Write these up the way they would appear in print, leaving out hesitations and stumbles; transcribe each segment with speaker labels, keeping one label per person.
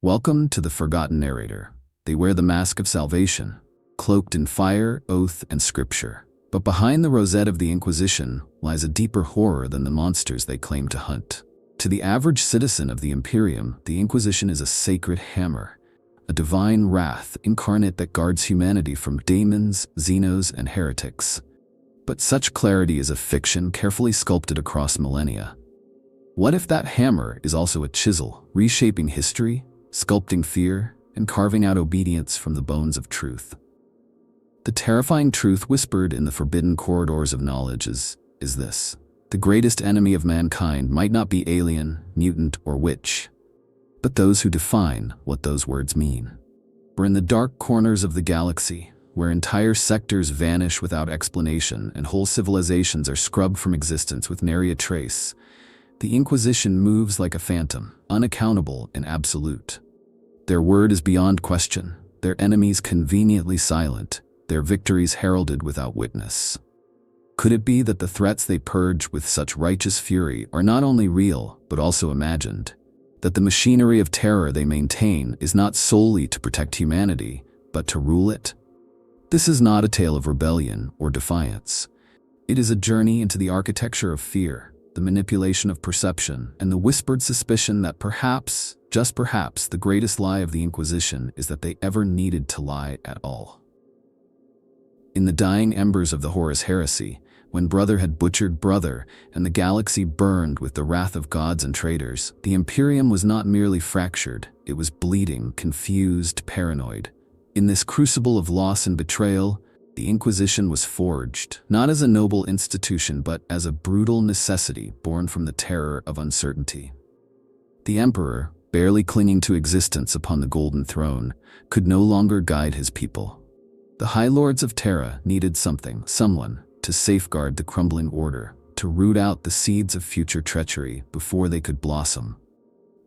Speaker 1: Welcome to the Forgotten Narrator. They wear the mask of salvation, cloaked in fire, oath, and scripture. But behind the rosette of the Inquisition lies a deeper horror than the monsters they claim to hunt. To the average citizen of the Imperium, the Inquisition is a sacred hammer, a divine wrath incarnate that guards humanity from demons, Xenos, and heretics. But such clarity is a fiction carefully sculpted across millennia. What if that hammer is also a chisel, reshaping history, sculpting fear, and carving out obedience from the bones of truth? The terrifying truth whispered in the forbidden corridors of knowledge is this: the greatest enemy of mankind might not be alien, mutant, or witch, but those who define what those words mean. We're in the dark corners of the galaxy, where entire sectors vanish without explanation and whole civilizations are scrubbed from existence with nary a trace. The Inquisition moves like a phantom, unaccountable and absolute. Their word is beyond question, their enemies conveniently silent, their victories heralded without witness. Could it be that the threats they purge with such righteous fury are not only real, but also imagined? That the machinery of terror they maintain is not solely to protect humanity, but to rule it? This is not a tale of rebellion or defiance. It is a journey into the architecture of fear, the manipulation of perception, and the whispered suspicion that perhaps, just perhaps, the greatest lie of the Inquisition is that they ever needed to lie at all. In the dying embers of the Horus Heresy, when brother had butchered brother and the galaxy burned with the wrath of gods and traitors, the Imperium was not merely fractured, it was bleeding, confused, paranoid. In this crucible of loss and betrayal, the Inquisition was forged, not as a noble institution but as a brutal necessity born from the terror of uncertainty. The Emperor, barely clinging to existence upon the Golden Throne, could no longer guide his people. The High Lords of Terra needed someone, to safeguard the crumbling order, to root out the seeds of future treachery before they could blossom.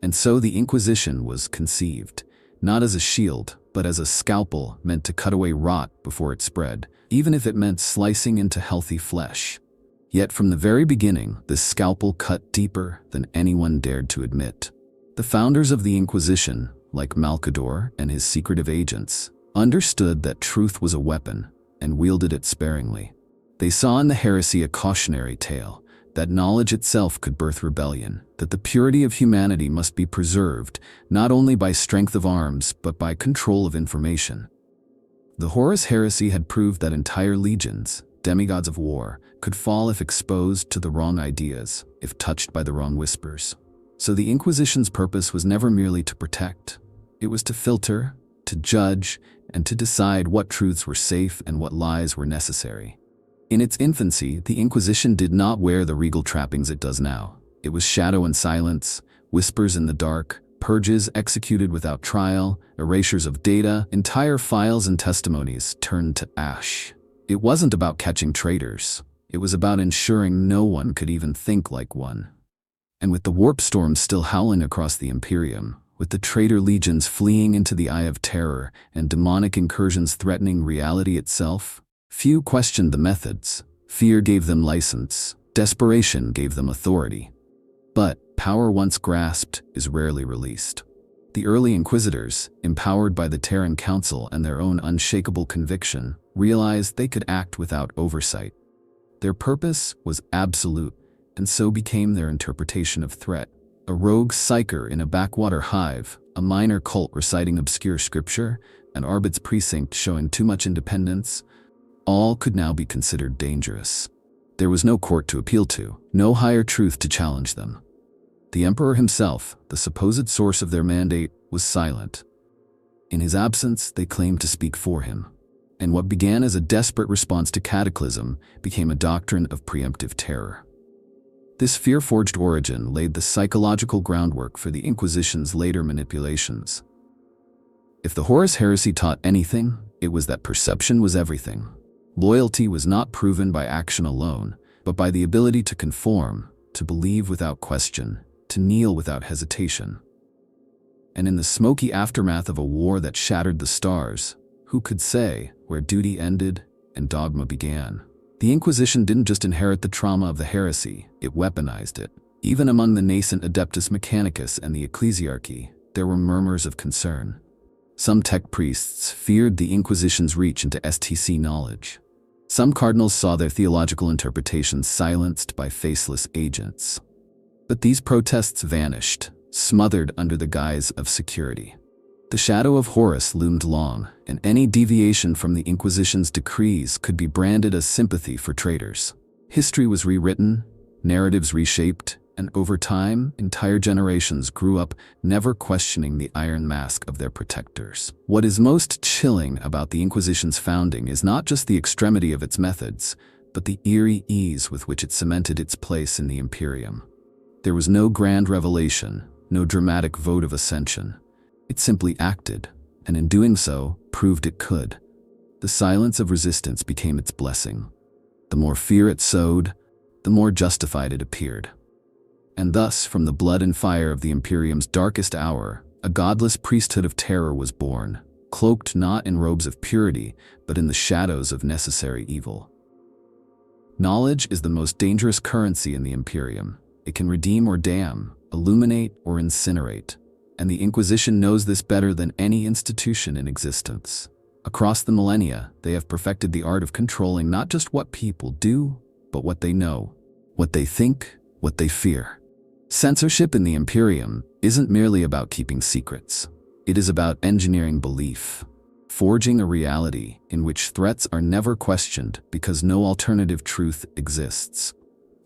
Speaker 1: And so the Inquisition was conceived, not as a shield, but as a scalpel meant to cut away rot before it spread, even if it meant slicing into healthy flesh. Yet from the very beginning, this scalpel cut deeper than anyone dared to admit. The founders of the Inquisition, like Malcador and his secretive agents, understood that truth was a weapon and wielded it sparingly. They saw in the heresy a cautionary tale, that knowledge itself could birth rebellion, that the purity of humanity must be preserved, not only by strength of arms, but by control of information. The Horus Heresy had proved that entire legions, demigods of war, could fall if exposed to the wrong ideas, if touched by the wrong whispers. So the Inquisition's purpose was never merely to protect. It was to filter, to judge, and to decide what truths were safe and what lies were necessary. In its infancy, the Inquisition did not wear the regal trappings it does now. It was shadow and silence, whispers in the dark, purges executed without trial, erasures of data, entire files and testimonies turned to ash. It wasn't about catching traitors. It was about ensuring no one could even think like one. And with the warp storm still howling across the Imperium, with the traitor legions fleeing into the Eye of Terror and demonic incursions threatening reality itself, few questioned the methods. Fear gave them license, desperation gave them authority. But power once grasped is rarely released. The early Inquisitors, empowered by the Terran Council and their own unshakable conviction, realized they could act without oversight. Their purpose was absolute, and so became their interpretation of threat. A rogue psyker in a backwater hive, a minor cult reciting obscure scripture, an Arbit's precinct showing too much independence, all could now be considered dangerous. There was no court to appeal to, no higher truth to challenge them. The Emperor himself, the supposed source of their mandate, was silent. In his absence, they claimed to speak for him. And what began as a desperate response to cataclysm became a doctrine of preemptive terror. This fear-forged origin laid the psychological groundwork for the Inquisition's later manipulations. If the Horus Heresy taught anything, it was that perception was everything. Loyalty was not proven by action alone, but by the ability to conform, to believe without question, to kneel without hesitation. And in the smoky aftermath of a war that shattered the stars, who could say where duty ended and dogma began? The Inquisition didn't just inherit the trauma of the heresy, it weaponized it. Even among the nascent Adeptus Mechanicus and the Ecclesiarchy, there were murmurs of concern. Some tech priests feared the Inquisition's reach into STC knowledge. Some cardinals saw their theological interpretations silenced by faceless agents. But these protests vanished, smothered under the guise of security. The shadow of Horus loomed long, and any deviation from the Inquisition's decrees could be branded as sympathy for traitors. History was rewritten, narratives reshaped, and over time, entire generations grew up never questioning the iron mask of their protectors. What is most chilling about the Inquisition's founding is not just the extremity of its methods, but the eerie ease with which it cemented its place in the Imperium. There was no grand revelation, no dramatic vote of ascension. It simply acted, and in doing so, proved it could. The silence of resistance became its blessing. The more fear it sowed, the more justified it appeared. And thus, from the blood and fire of the Imperium's darkest hour, a godless priesthood of terror was born, cloaked not in robes of purity, but in the shadows of necessary evil. Knowledge is the most dangerous currency in the Imperium. It can redeem or damn, illuminate or incinerate. And the Inquisition knows this better than any institution in existence. Across the millennia, they have perfected the art of controlling not just what people do, but what they know, what they think, what they fear. Censorship in the Imperium isn't merely about keeping secrets. It is about engineering belief, forging a reality in which threats are never questioned because no alternative truth exists.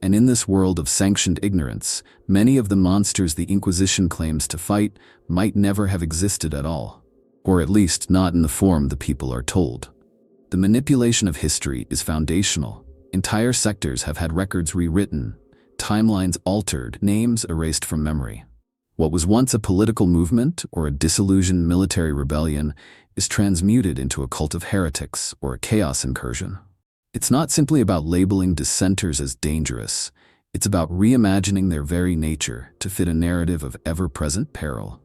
Speaker 1: And in this world of sanctioned ignorance, many of the monsters the Inquisition claims to fight might never have existed at all, or at least not in the form the people are told. The manipulation of history is foundational. Entire sectors have had records rewritten, timelines altered, names erased from memory. What was once a political movement or a disillusioned military rebellion is transmuted into a cult of heretics or a chaos incursion. It's not simply about labeling dissenters as dangerous. It's about reimagining their very nature to fit a narrative of ever-present peril.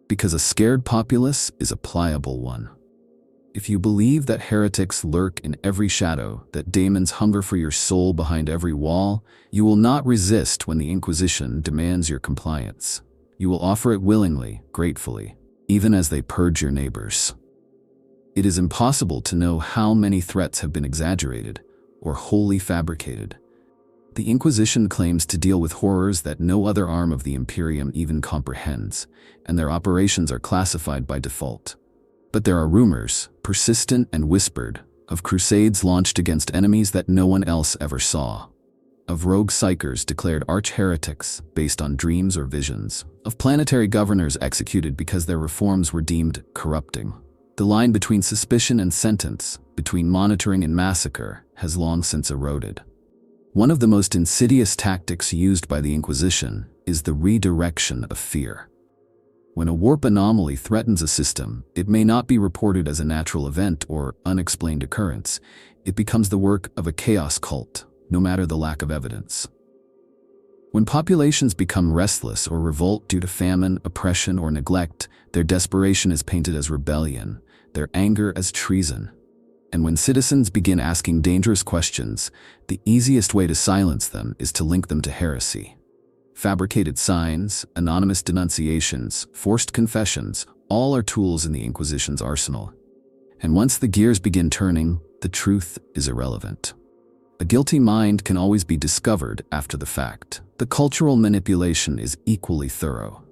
Speaker 1: Because a scared populace is a pliable one. If you believe that heretics lurk in every shadow, that demons hunger for your soul behind every wall, you will not resist when the Inquisition demands your compliance. You will offer it willingly, gratefully, even as they purge your neighbors. It is impossible to know how many threats have been exaggerated or wholly fabricated. The Inquisition claims to deal with horrors that no other arm of the Imperium even comprehends, and their operations are classified by default. But there are rumors, persistent and whispered, of crusades launched against enemies that no one else ever saw. Of rogue psychers declared arch-heretics based on dreams or visions. Of planetary governors executed because their reforms were deemed corrupting. The line between suspicion and sentence, between monitoring and massacre, has long since eroded. One of the most insidious tactics used by the Inquisition is the redirection of fear. When a warp anomaly threatens a system, it may not be reported as a natural event or unexplained occurrence. It becomes the work of a chaos cult, no matter the lack of evidence. When populations become restless or revolt due to famine, oppression, or neglect, their desperation is painted as rebellion, their anger as treason. And when citizens begin asking dangerous questions, the easiest way to silence them is to link them to heresy. Fabricated signs, anonymous denunciations, forced confessions, all are tools in the Inquisition's arsenal. And once the gears begin turning, the truth is irrelevant. A guilty mind can always be discovered after the fact. The cultural manipulation is equally thorough.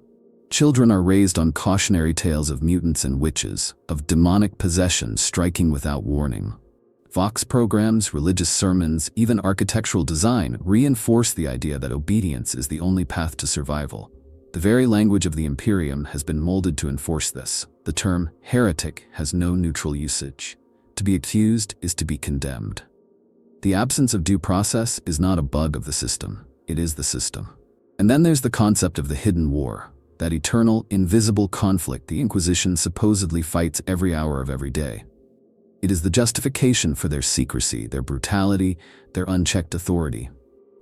Speaker 1: Children are raised on cautionary tales of mutants and witches, of demonic possession striking without warning. Vox programs, religious sermons, even architectural design reinforce the idea that obedience is the only path to survival. The very language of the Imperium has been molded to enforce this. The term heretic has no neutral usage. To be accused is to be condemned. The absence of due process is not a bug of the system. It is the system. And then there's the concept of the hidden war, that eternal, invisible conflict the Inquisition supposedly fights every hour of every day. It is the justification for their secrecy, their brutality, their unchecked authority.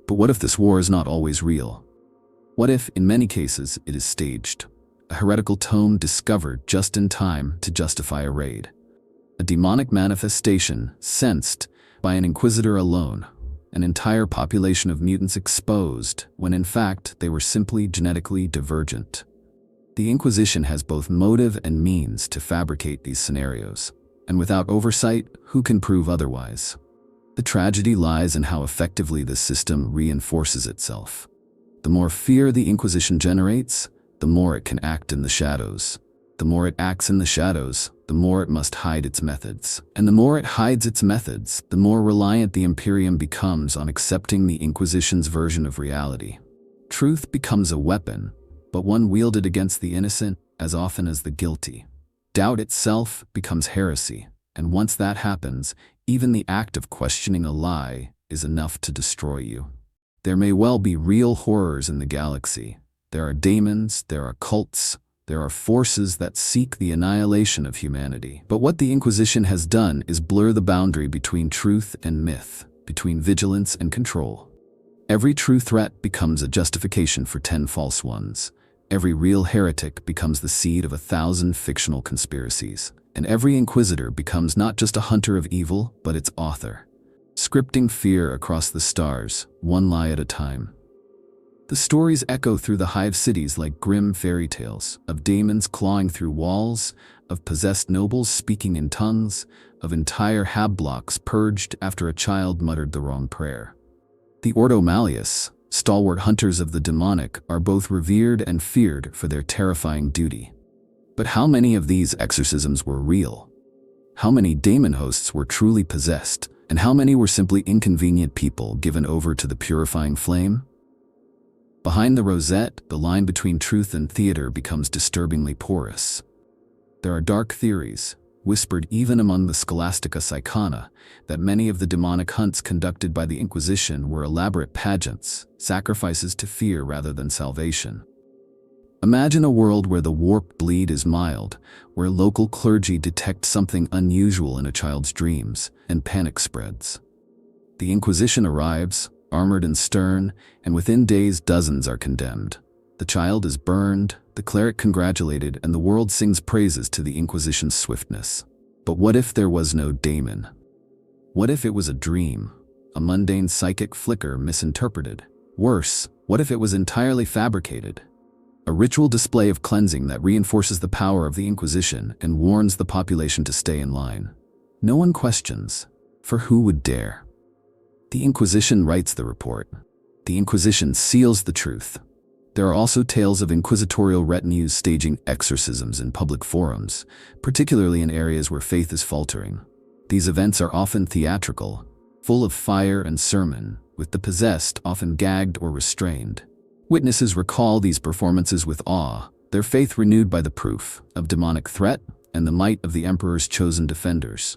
Speaker 1: But what if this war is not always real? What if, in many cases, it is staged? A heretical tome discovered just in time to justify a raid. A demonic manifestation sensed by an inquisitor alone. An entire population of mutants exposed, when in fact they were simply genetically divergent. The Inquisition has both motive and means to fabricate these scenarios, and without oversight, who can prove otherwise? The tragedy lies in how effectively this system reinforces itself. The more fear the Inquisition generates, the more it can act in the shadows. The more it acts in the shadows, the more it must hide its methods. And the more it hides its methods, the more reliant the Imperium becomes on accepting the Inquisition's version of reality. Truth becomes a weapon, but one wielded against the innocent as often as the guilty. Doubt itself becomes heresy, and once that happens, even the act of questioning a lie is enough to destroy you. There may well be real horrors in the galaxy. There are daemons, there are cults, there are forces that seek the annihilation of humanity. But what the Inquisition has done is blur the boundary between truth and myth, between vigilance and control. Every true threat becomes a justification for 10 false ones. Every real heretic becomes the seed of 1,000 fictional conspiracies. And every inquisitor becomes not just a hunter of evil, but its author, scripting fear across the stars, one lie at a time. The stories echo through the hive cities like grim fairy tales, of daemons clawing through walls, of possessed nobles speaking in tongues, of entire hab blocks purged after a child muttered the wrong prayer. The Ordo Malleus, stalwart hunters of the demonic, are both revered and feared for their terrifying duty. But how many of these exorcisms were real? How many daemon hosts were truly possessed, and how many were simply inconvenient people given over to the purifying flame? Behind the rosette, the line between truth and theater becomes disturbingly porous. There are dark theories, whispered even among the Scholastica Psychona, that many of the demonic hunts conducted by the Inquisition were elaborate pageants, sacrifices to fear rather than salvation. Imagine a world where the warped bleed is mild, where local clergy detect something unusual in a child's dreams, and panic spreads. The Inquisition arrives, armored and stern, and within days dozens are condemned. The child is burned, the cleric congratulated, and the world sings praises to the Inquisition's swiftness. But what if there was no daemon? What if it was a dream, a mundane psychic flicker misinterpreted? Worse, what if it was entirely fabricated? A ritual display of cleansing that reinforces the power of the Inquisition and warns the population to stay in line. No one questions, for who would dare? The Inquisition writes the report. The Inquisition seals the truth. There are also tales of inquisitorial retinues staging exorcisms in public forums, particularly in areas where faith is faltering. These events are often theatrical, full of fire and sermon, with the possessed often gagged or restrained. Witnesses recall these performances with awe, their faith renewed by the proof of demonic threat and the might of the Emperor's chosen defenders.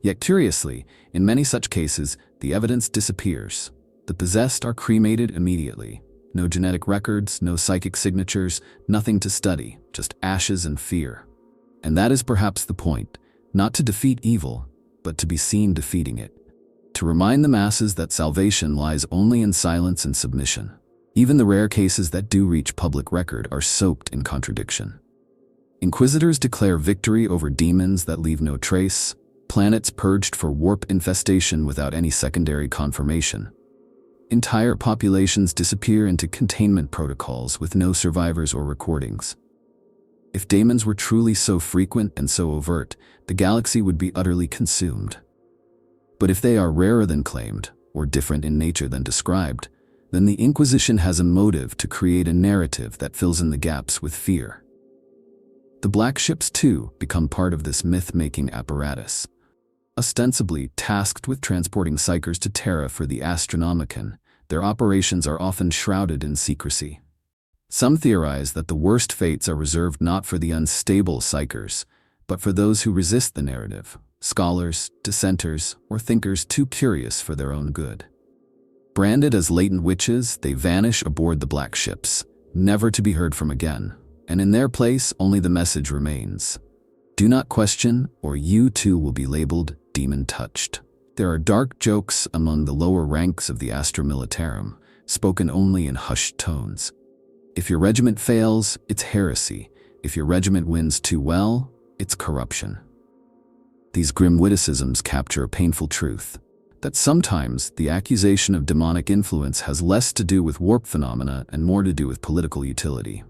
Speaker 1: Yet curiously, in many such cases, the evidence disappears. The possessed are cremated immediately. No genetic records, no psychic signatures, nothing to study, just ashes and fear. And that is perhaps the point, not to defeat evil, but to be seen defeating it. To remind the masses that salvation lies only in silence and submission. Even the rare cases that do reach public record are soaked in contradiction. Inquisitors declare victory over demons that leave no trace, planets purged for warp infestation without any secondary confirmation. Entire populations disappear into containment protocols with no survivors or recordings. If daemons were truly so frequent and so overt, the galaxy would be utterly consumed. But if they are rarer than claimed, or different in nature than described, then the Inquisition has a motive to create a narrative that fills in the gaps with fear. The black ships, too, become part of this myth-making apparatus. Ostensibly tasked with transporting psychers to Terra for the Astronomicon, their operations are often shrouded in secrecy. Some theorize that the worst fates are reserved not for the unstable psychers, but for those who resist the narrative, scholars, dissenters, or thinkers too curious for their own good. Branded as latent witches, they vanish aboard the black ships, never to be heard from again, and in their place only the message remains. Do not question, or you too will be labeled demon-touched. There are dark jokes among the lower ranks of the Astra Militarum, spoken only in hushed tones. If your regiment fails, it's heresy. If your regiment wins too well, it's corruption. These grim witticisms capture a painful truth, that sometimes the accusation of demonic influence has less to do with warp phenomena and more to do with political utility.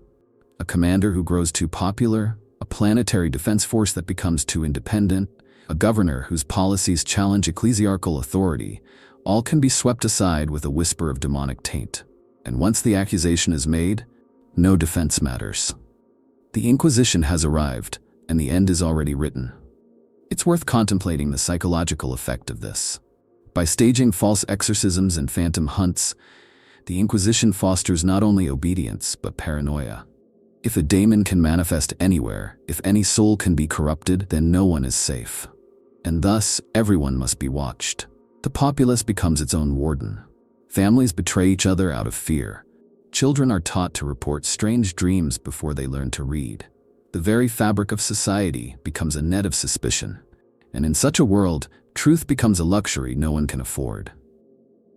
Speaker 1: a commander who grows too popular, a planetary defense force that becomes too independent, a governor whose policies challenge ecclesiarchal authority, all can be swept aside with a whisper of demonic taint. And once the accusation is made, no defense matters. The Inquisition has arrived, and the end is already written. It's worth contemplating the psychological effect of this. By staging false exorcisms and phantom hunts, the Inquisition fosters not only obedience, but paranoia. If a daemon can manifest anywhere, if any soul can be corrupted, then no one is safe. And thus, everyone must be watched. The populace becomes its own warden. Families betray each other out of fear. Children are taught to report strange dreams before they learn to read. The very fabric of society becomes a net of suspicion. And in such a world, truth becomes a luxury no one can afford.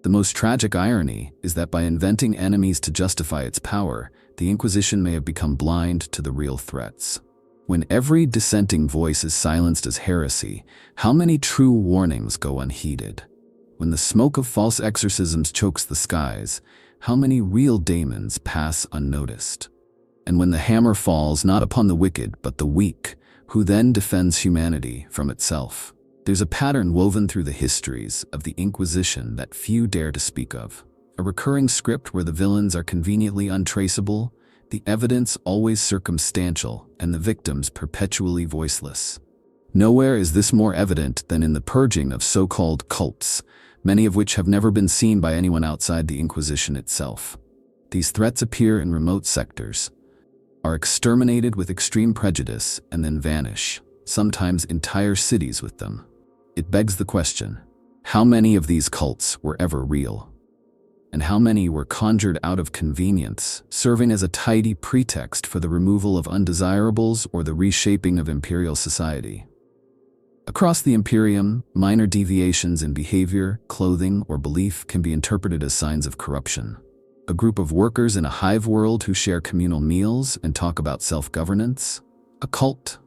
Speaker 1: The most tragic irony is that by inventing enemies to justify its power, the Inquisition may have become blind to the real threats. When every dissenting voice is silenced as heresy, how many true warnings go unheeded? When the smoke of false exorcisms chokes the skies, how many real daemons pass unnoticed? And when the hammer falls not upon the wicked but the weak, who then defends humanity from itself? There's a pattern woven through the histories of the Inquisition that few dare to speak of. A recurring script where the villains are conveniently untraceable, the evidence always circumstantial, and the victims perpetually voiceless. Nowhere is this more evident than in the purging of so-called cults, many of which have never been seen by anyone outside the Inquisition itself. These threats appear in remote sectors, are exterminated with extreme prejudice, and then vanish, sometimes entire cities with them. It begs the question, how many of these cults were ever real? And how many were conjured out of convenience, serving as a tidy pretext for the removal of undesirables or the reshaping of imperial society? Across the Imperium, minor deviations in behavior, clothing, or belief can be interpreted as signs of corruption. A group of workers in a hive world who share communal meals and talk about self-governance? A cult?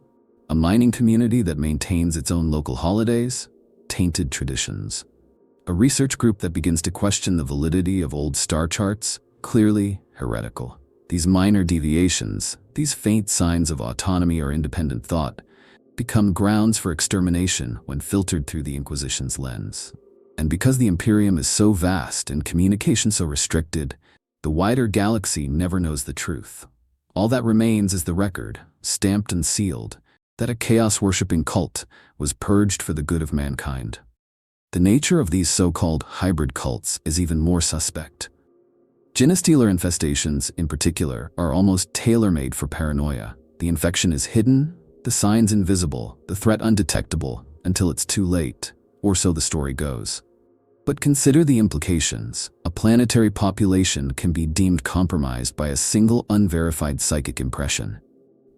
Speaker 1: A mining community that maintains its own local holidays? Tainted traditions. A research group that begins to question the validity of old star charts? Clearly heretical. These minor deviations, these faint signs of autonomy or independent thought, become grounds for extermination when filtered through the Inquisition's lens. And because the Imperium is so vast and communication so restricted, the wider galaxy never knows the truth. All that remains is the record, stamped and sealed, that a chaos-worshipping cult was purged for the good of mankind. The nature of these so-called hybrid cults is even more suspect. Genestealer infestations, in particular, are almost tailor-made for paranoia. The infection is hidden, the signs invisible, the threat undetectable, until it's too late, or so the story goes. But consider the implications. A planetary population can be deemed compromised by a single unverified psychic impression.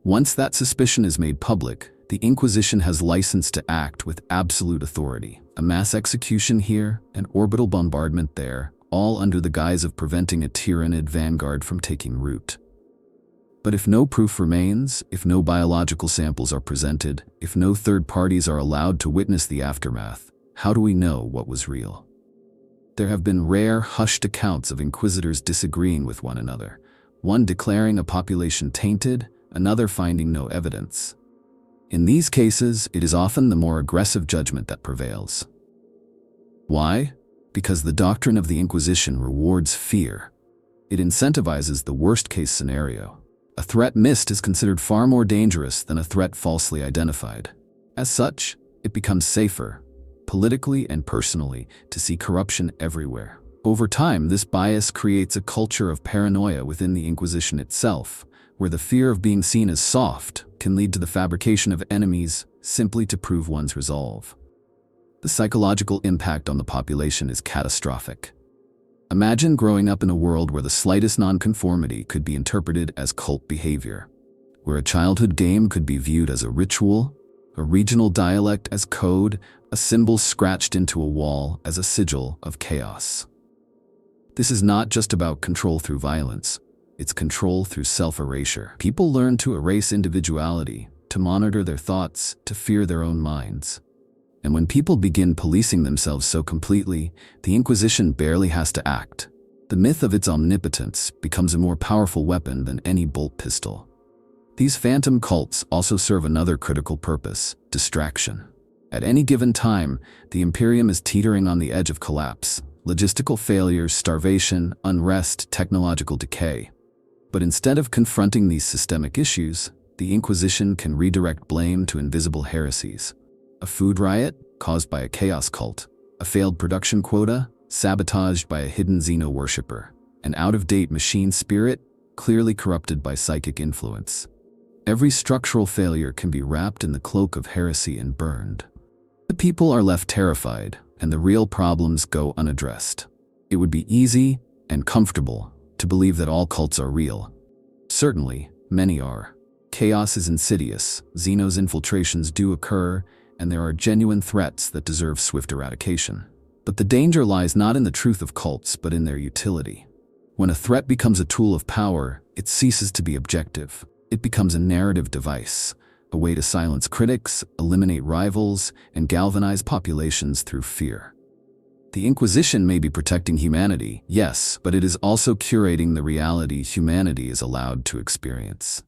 Speaker 1: Once that suspicion is made public, the Inquisition has license to act with absolute authority. A mass execution here, an orbital bombardment there, all under the guise of preventing a tyrannid vanguard from taking root. But if no proof remains, if no biological samples are presented, if no third parties are allowed to witness the aftermath, how do we know what was real? There have been rare, hushed accounts of inquisitors disagreeing with one another, one declaring a population tainted, another finding no evidence. In these cases, it is often the more aggressive judgment that prevails. Why? Because the doctrine of the Inquisition rewards fear. It incentivizes the worst-case scenario. A threat missed is considered far more dangerous than a threat falsely identified. As such, it becomes safer, politically and personally, to see corruption everywhere. Over time, this bias creates a culture of paranoia within the Inquisition itself, where the fear of being seen as soft can lead to the fabrication of enemies simply to prove one's resolve. The psychological impact on the population is catastrophic. Imagine growing up in a world where the slightest nonconformity could be interpreted as cult behavior, where a childhood game could be viewed as a ritual, a regional dialect as code, a symbol scratched into a wall as a sigil of chaos. This is not just about control through violence. It's control through self-erasure. People learn to erase individuality, to monitor their thoughts, to fear their own minds. And when people begin policing themselves so completely, the Inquisition barely has to act. The myth of its omnipotence becomes a more powerful weapon than any bolt pistol. These phantom cults also serve another critical purpose: distraction. At any given time, the Imperium is teetering on the edge of collapse. Logistical failures, starvation, unrest, technological decay. But instead of confronting these systemic issues, the Inquisition can redirect blame to invisible heresies. A food riot caused by a chaos cult, a failed production quota sabotaged by a hidden Xeno worshipper, an out-of-date machine spirit clearly corrupted by psychic influence. Every structural failure can be wrapped in the cloak of heresy and burned. The people are left terrified, and the real problems go unaddressed. It would be easy and comfortable to believe that all cults are real. Certainly, many are. Chaos is insidious, Xenos infiltrations do occur, and there are genuine threats that deserve swift eradication. But the danger lies not in the truth of cults, but in their utility. When a threat becomes a tool of power, it ceases to be objective. It becomes a narrative device, a way to silence critics, eliminate rivals, and galvanize populations through fear. The Inquisition may be protecting humanity, yes, but it is also curating the reality humanity is allowed to experience.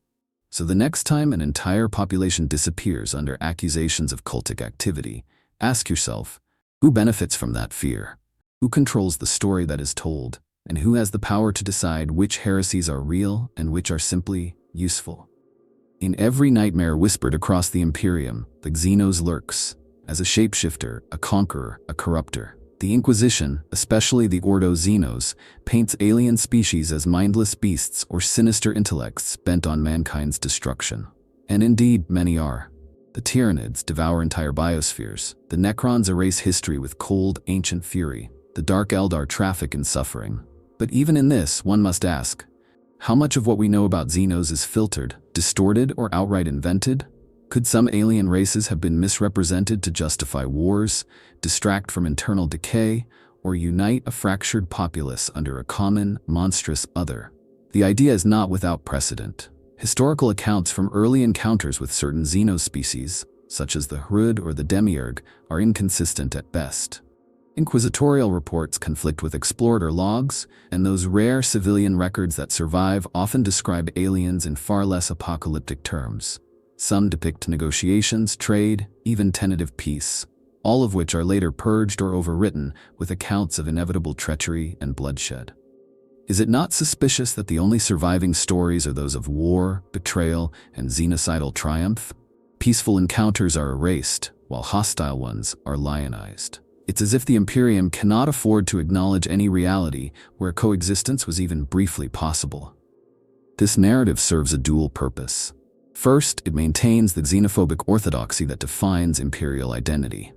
Speaker 1: So the next time an entire population disappears under accusations of cultic activity, ask yourself, who benefits from that fear? Who controls the story that is told? And who has the power to decide which heresies are real and which are simply useful? In every nightmare whispered across the Imperium, the Xenos lurks. As a shapeshifter, a conqueror, a corrupter. The Inquisition, especially the Ordo Xenos, paints alien species as mindless beasts or sinister intellects bent on mankind's destruction. And indeed, many are. The Tyranids devour entire biospheres. The Necrons erase history with cold, ancient fury. The Dark Eldar traffic in suffering. But even in this, one must ask, how much of what we know about Xenos is filtered, distorted, or outright invented? Could some alien races have been misrepresented to justify wars, distract from internal decay, or unite a fractured populace under a common, monstrous other? The idea is not without precedent. Historical accounts from early encounters with certain Xenos species, such as the Hrud or the Demiurge, are inconsistent at best. Inquisitorial reports conflict with explorer logs, and those rare civilian records that survive often describe aliens in far less apocalyptic terms. Some depict negotiations, trade, even tentative peace, all of which are later purged or overwritten with accounts of inevitable treachery and bloodshed. Is it not suspicious that the only surviving stories are those of war, betrayal, and xenocidal triumph? Peaceful encounters are erased, while hostile ones are lionized. It's as if the Imperium cannot afford to acknowledge any reality where coexistence was even briefly possible. This narrative serves a dual purpose. First, it maintains the xenophobic orthodoxy that defines imperial identity.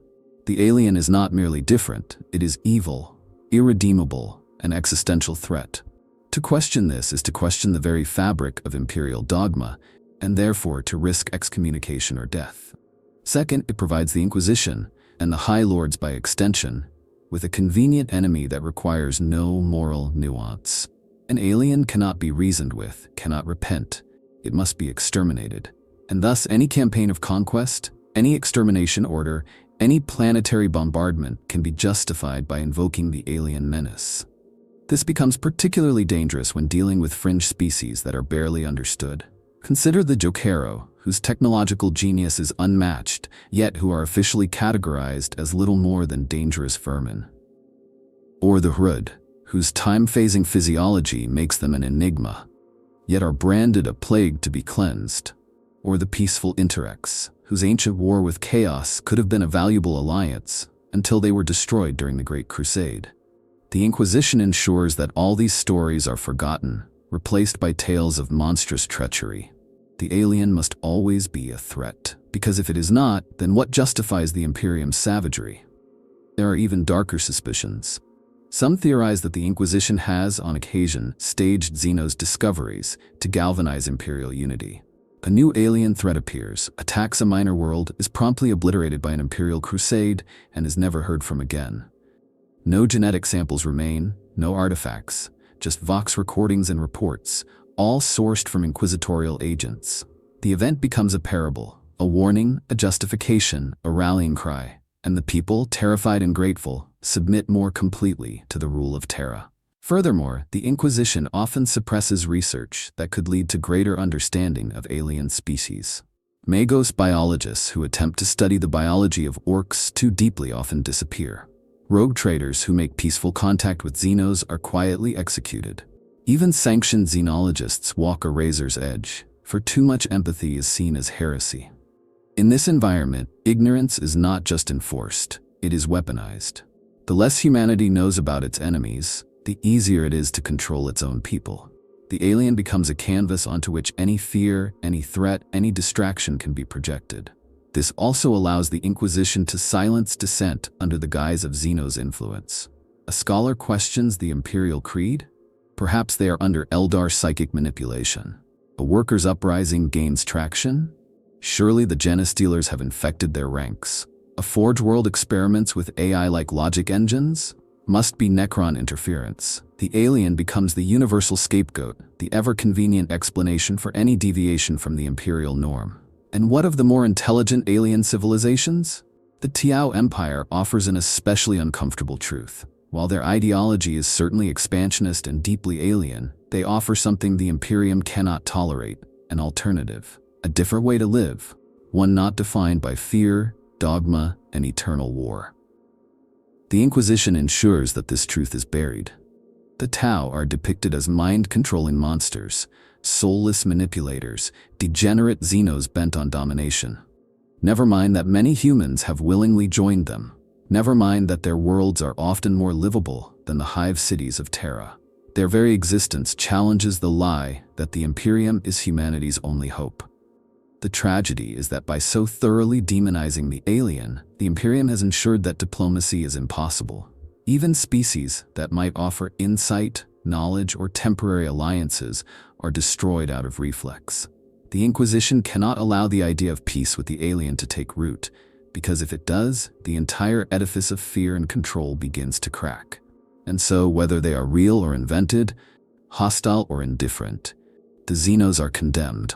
Speaker 1: The alien is not merely different, it is evil, irredeemable, an existential threat. To question this is to question the very fabric of imperial dogma, and therefore to risk excommunication or death. Second, it provides the Inquisition, and the High Lords by extension, with a convenient enemy that requires no moral nuance. An alien cannot be reasoned with, cannot repent. It must be exterminated. And thus any campaign of conquest, any extermination order, any planetary bombardment can be justified by invoking the alien menace. This becomes particularly dangerous when dealing with fringe species that are barely understood. Consider the Jokero, whose technological genius is unmatched, yet who are officially categorized as little more than dangerous vermin. Or the Hrud, whose time-phasing physiology makes them an enigma, yet are branded a plague to be cleansed. Or the peaceful Interrex, whose ancient war with chaos could have been a valuable alliance until they were destroyed during the Great Crusade. The Inquisition ensures that all these stories are forgotten, replaced by tales of monstrous treachery. The alien must always be a threat, because if it is not, then what justifies the Imperium's savagery? There are even darker suspicions. Some theorize that the Inquisition has, on occasion, staged Xenos discoveries to galvanize imperial unity. A new alien threat appears, attacks a minor world, is promptly obliterated by an imperial crusade, and is never heard from again. No genetic samples remain, no artifacts, just Vox recordings and reports, all sourced from inquisitorial agents. The event becomes a parable, a warning, a justification, a rallying cry, and the people, terrified and grateful, submit more completely to the rule of Terra. Furthermore, the Inquisition often suppresses research that could lead to greater understanding of alien species. Magos biologists who attempt to study the biology of orcs too deeply often disappear. Rogue traders who make peaceful contact with Xenos are quietly executed. Even sanctioned xenologists walk a razor's edge, for too much empathy is seen as heresy. In this environment, ignorance is not just enforced, it is weaponized. The less humanity knows about its enemies, the easier it is to control its own people. The alien becomes a canvas onto which any fear, any threat, any distraction can be projected. This also allows the Inquisition to silence dissent under the guise of Xenos' influence. A scholar questions the Imperial Creed? Perhaps they are under Eldar psychic manipulation. A workers' uprising gains traction? Surely the Genestealers have infected their ranks. A Forge World experiments with AI-like logic engines? Must be Necron interference. The alien becomes the universal scapegoat, the ever-convenient explanation for any deviation from the Imperial norm. And what of the more intelligent alien civilizations? The Tiao Empire offers an especially uncomfortable truth. While their ideology is certainly expansionist and deeply alien, they offer something the Imperium cannot tolerate: an alternative, a different way to live, one not defined by fear, dogma, and eternal war. The Inquisition ensures that this truth is buried. The Tau are depicted as mind-controlling monsters, soulless manipulators, degenerate Xenos bent on domination. Never mind that many humans have willingly joined them. Never mind that their worlds are often more livable than the hive cities of Terra. Their very existence challenges the lie that the Imperium is humanity's only hope. The tragedy is that by so thoroughly demonizing the alien, the Imperium has ensured that diplomacy is impossible. Even species that might offer insight, knowledge, or temporary alliances are destroyed out of reflex. The Inquisition cannot allow the idea of peace with the alien to take root, because if it does, the entire edifice of fear and control begins to crack. And so, whether they are real or invented, hostile or indifferent, the Xenos are condemned.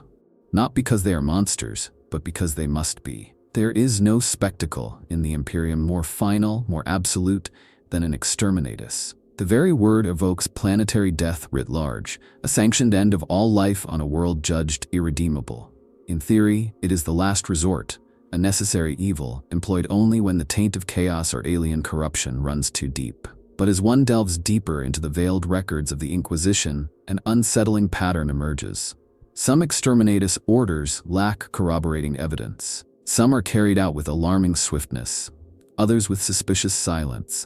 Speaker 1: Not because they are monsters, but because they must be. There is no spectacle in the Imperium more final, more absolute than an Exterminatus. The very word evokes planetary death writ large, a sanctioned end of all life on a world judged irredeemable. In theory, it is the last resort, a necessary evil employed only when the taint of chaos or alien corruption runs too deep. But as one delves deeper into the veiled records of the Inquisition, an unsettling pattern emerges. Some Exterminatus orders lack corroborating evidence. Some are carried out with alarming swiftness, others with suspicious silence.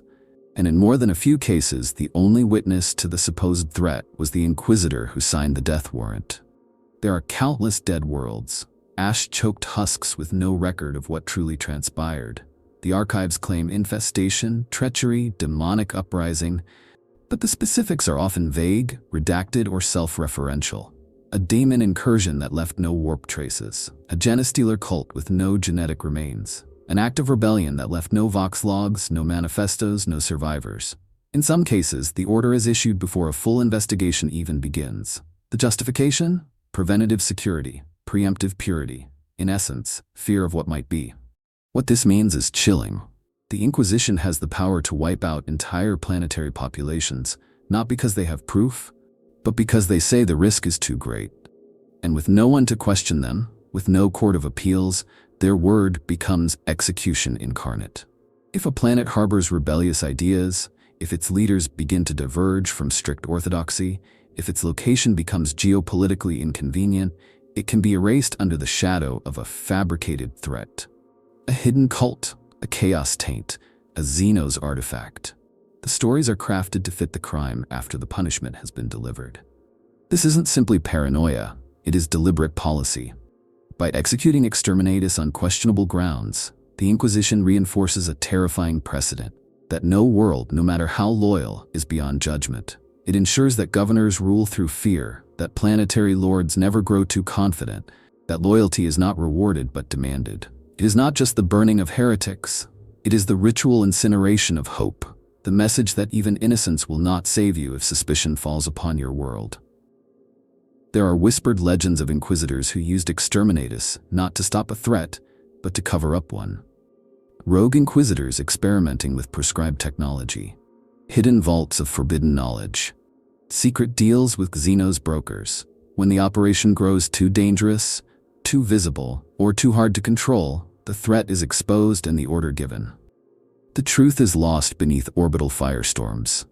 Speaker 1: And in more than a few cases, the only witness to the supposed threat was the Inquisitor who signed the death warrant. There are countless dead worlds, ash-choked husks with no record of what truly transpired. The archives claim infestation, treachery, demonic uprising, but the specifics are often vague, redacted, or self-referential. A daemon incursion that left no warp traces, a Genestealer cult with no genetic remains, an act of rebellion that left no vox logs, no manifestos, no survivors. In some cases, the order is issued before a full investigation even begins. The justification? Preventative security, preemptive purity. In essence, fear of what might be. What this means is chilling. The Inquisition has the power to wipe out entire planetary populations, not because they have proof, but because they say the risk is too great. And with no one to question them, with no court of appeals, their word becomes execution incarnate. If a planet harbors rebellious ideas, if its leaders begin to diverge from strict orthodoxy, if its location becomes geopolitically inconvenient, it can be erased under the shadow of a fabricated threat. A hidden cult, a chaos taint, a Xenos artifact. The stories are crafted to fit the crime after the punishment has been delivered. This isn't simply paranoia, it is deliberate policy. By executing Exterminatus on questionable grounds, the Inquisition reinforces a terrifying precedent that no world, no matter how loyal, is beyond judgment. It ensures that governors rule through fear, that planetary lords never grow too confident, that loyalty is not rewarded but demanded. It is not just the burning of heretics, it is the ritual incineration of hope. The message that even innocence will not save you if suspicion falls upon your world. There are whispered legends of Inquisitors who used Exterminatus not to stop a threat, but to cover up one. Rogue Inquisitors experimenting with prescribed technology. hidden vaults of forbidden knowledge, secret deals with Xenos brokers. When the operation grows too dangerous, too visible, or too hard to control, the threat is exposed and the order given. The truth is lost beneath orbital firestorms.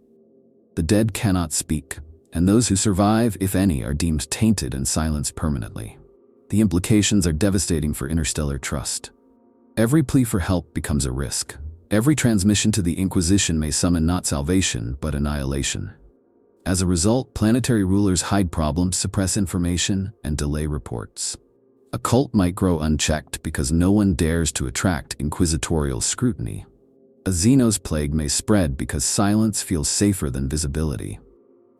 Speaker 1: The dead cannot speak, and those who survive, if any, are deemed tainted and silenced permanently. The implications are devastating for interstellar trust. Every plea for help becomes a risk. Every transmission to the Inquisition may summon not salvation, but annihilation. As a result, planetary rulers hide problems, suppress information, and delay reports. A cult might grow unchecked because no one dares to attract inquisitorial scrutiny. A Xenos plague may spread because silence feels safer than visibility.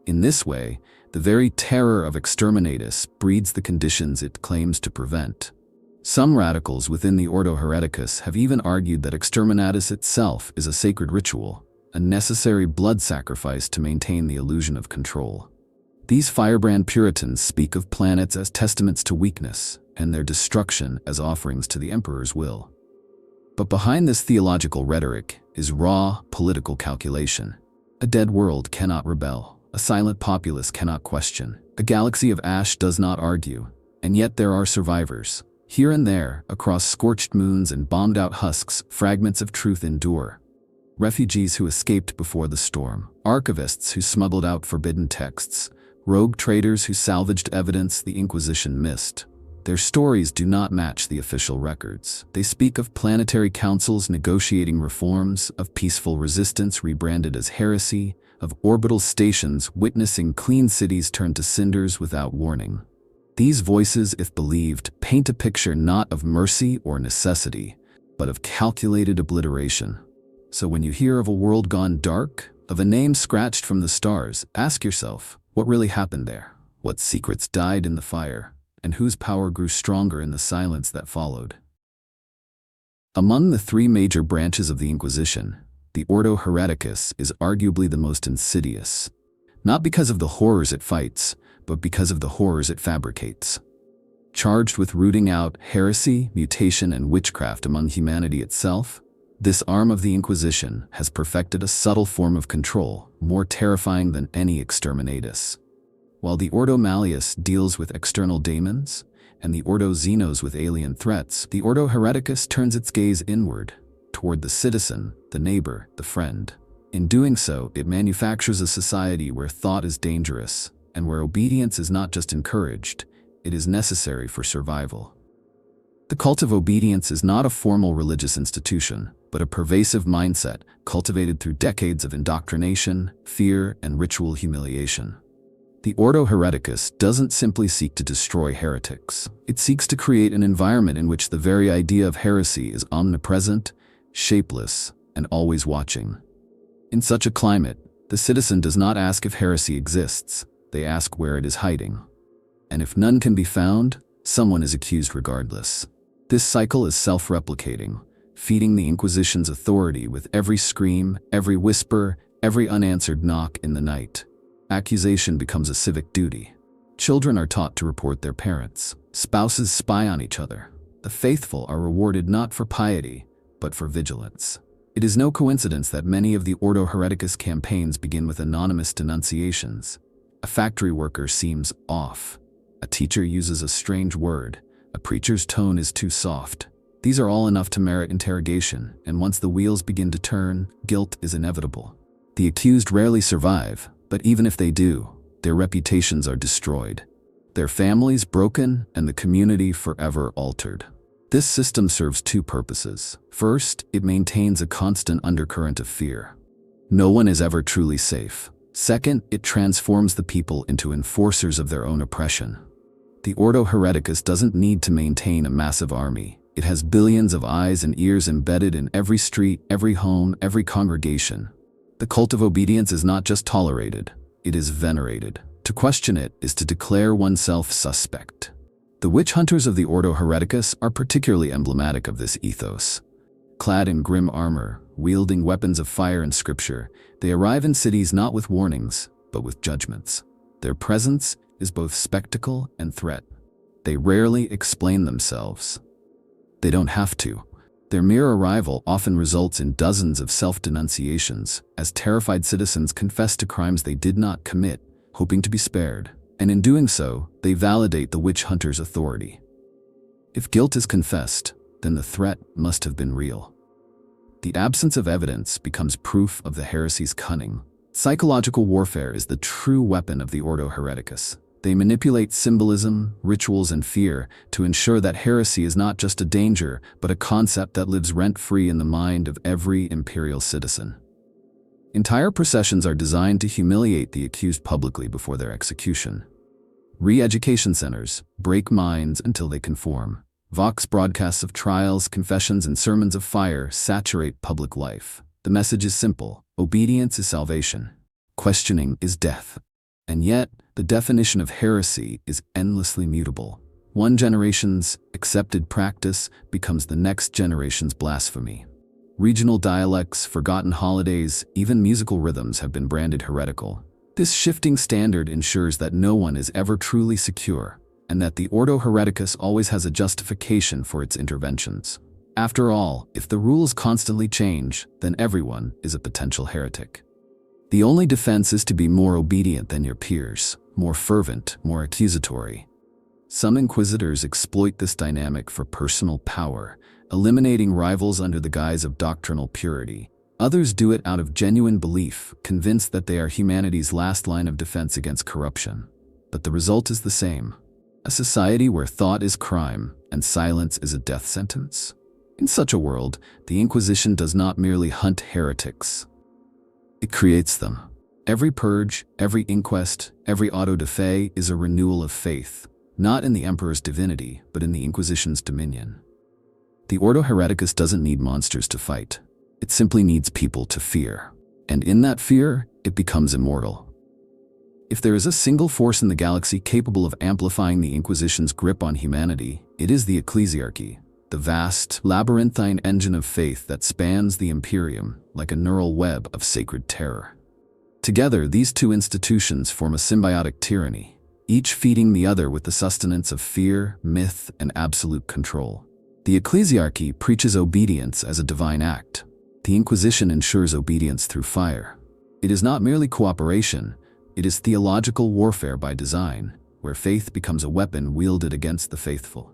Speaker 1: In this way, the very terror of Exterminatus breeds the conditions it claims to prevent. Some radicals within the Ordo Hereticus have even argued that Exterminatus itself is a sacred ritual, a necessary blood sacrifice to maintain the illusion of control. These firebrand Puritans speak of planets as testaments to weakness, and their destruction as offerings to the Emperor's will. But behind this theological rhetoric is raw political calculation. A dead world cannot rebel. A silent populace cannot question. A galaxy of ash does not argue. And yet there are survivors. Here and there, across scorched moons and bombed-out husks, fragments of truth endure. Refugees who escaped before the storm. Archivists who smuggled out forbidden texts. Rogue traders who salvaged evidence the Inquisition missed. Their stories do not match the official records. They speak of planetary councils negotiating reforms, of peaceful resistance rebranded as heresy, of orbital stations witnessing clean cities turn to cinders without warning. These voices, if believed, paint a picture not of mercy or necessity, but of calculated obliteration. So when you hear of a world gone dark, of a name scratched from the stars, ask yourself, what really happened there? What secrets died in the fire? And whose power grew stronger in the silence that followed? Among the three major branches of the Inquisition, the Ordo Hereticus is arguably the most insidious. Not because of the horrors it fights, but because of the horrors it fabricates. Charged with rooting out heresy, mutation, and witchcraft among humanity itself, this arm of the Inquisition has perfected a subtle form of control, more terrifying than any Exterminatus. While the Ordo Malleus deals with external daemons, and the Ordo Xenos with alien threats, the Ordo Hereticus turns its gaze inward, toward the citizen, the neighbor, the friend. In doing so, it manufactures a society where thought is dangerous, and where obedience is not just encouraged, it is necessary for survival. The cult of obedience is not a formal religious institution, but a pervasive mindset cultivated through decades of indoctrination, fear, and ritual humiliation. The Ordo Hereticus doesn't simply seek to destroy heretics. It seeks to create an environment in which the very idea of heresy is omnipresent, shapeless, and always watching. In such a climate, the citizen does not ask if heresy exists, they ask where it is hiding. And if none can be found, someone is accused regardless. This cycle is self-replicating, feeding the Inquisition's authority with every scream, every whisper, every unanswered knock in the night. Accusation becomes a civic duty. Children are taught to report their parents. Spouses spy on each other. The faithful are rewarded not for piety, but for vigilance. It is no coincidence that many of the Ordo Hereticus campaigns begin with anonymous denunciations. A factory worker seems off. A teacher uses a strange word. A preacher's tone is too soft. These are all enough to merit interrogation, and once the wheels begin to turn, guilt is inevitable. The accused rarely survive, but even if they do, their reputations are destroyed. Their families broken, and the community forever altered. This system serves two purposes. First, it maintains a constant undercurrent of fear. No one is ever truly safe. Second, it transforms the people into enforcers of their own oppression. The Ordo Hereticus doesn't need to maintain a massive army. It has billions of eyes and ears embedded in every street, every home, every congregation. The cult of obedience is not just tolerated, it is venerated. To question it is to declare oneself suspect. The witch hunters of the Ordo Hereticus are particularly emblematic of this ethos. Clad in grim armor, wielding weapons of fire and scripture, they arrive in cities not with warnings, but with judgments. Their presence is both spectacle and threat. They rarely explain themselves. They don't have to. Their mere arrival often results in dozens of self-denunciations, as terrified citizens confess to crimes they did not commit, hoping to be spared, and in doing so, they validate the witch hunter's authority. If guilt is confessed, then the threat must have been real. The absence of evidence becomes proof of the heresy's cunning. Psychological warfare is the true weapon of the Ordo Hereticus. They manipulate symbolism, rituals, and fear to ensure that heresy is not just a danger, but a concept that lives rent-free in the mind of every imperial citizen. Entire processions are designed to humiliate the accused publicly before their execution. Re-education centers break minds until they conform. Vox broadcasts of trials, confessions, and sermons of fire saturate public life. The message is simple: obedience is salvation. Questioning is death. And yet, the definition of heresy is endlessly mutable. One generation's accepted practice becomes the next generation's blasphemy. Regional dialects, forgotten holidays, even musical rhythms have been branded heretical. This shifting standard ensures that no one is ever truly secure, and that the Ordo Hereticus always has a justification for its interventions. After all, if the rules constantly change, then everyone is a potential heretic. The only defense is to be more obedient than your peers, more fervent, more accusatory. Some inquisitors exploit this dynamic for personal power, eliminating rivals under the guise of doctrinal purity. Others do it out of genuine belief, convinced that they are humanity's last line of defense against corruption. But the result is the same: a society where thought is crime and silence is a death sentence. In such a world, the Inquisition does not merely hunt heretics. It creates them. Every purge, every inquest, every auto de fe is a renewal of faith, not in the Emperor's divinity, but in the Inquisition's dominion. The Ordo Hereticus doesn't need monsters to fight. It simply needs people to fear. And in that fear, it becomes immortal. If there is a single force in the galaxy capable of amplifying the Inquisition's grip on humanity, it is the Ecclesiarchy, the vast, labyrinthine engine of faith that spans the Imperium like a neural web of sacred terror. Together, these two institutions form a symbiotic tyranny, each feeding the other with the sustenance of fear, myth, and absolute control. The Ecclesiarchy preaches obedience as a divine act. The Inquisition ensures obedience through fire. It is not merely cooperation, it is theological warfare by design, where faith becomes a weapon wielded against the faithful.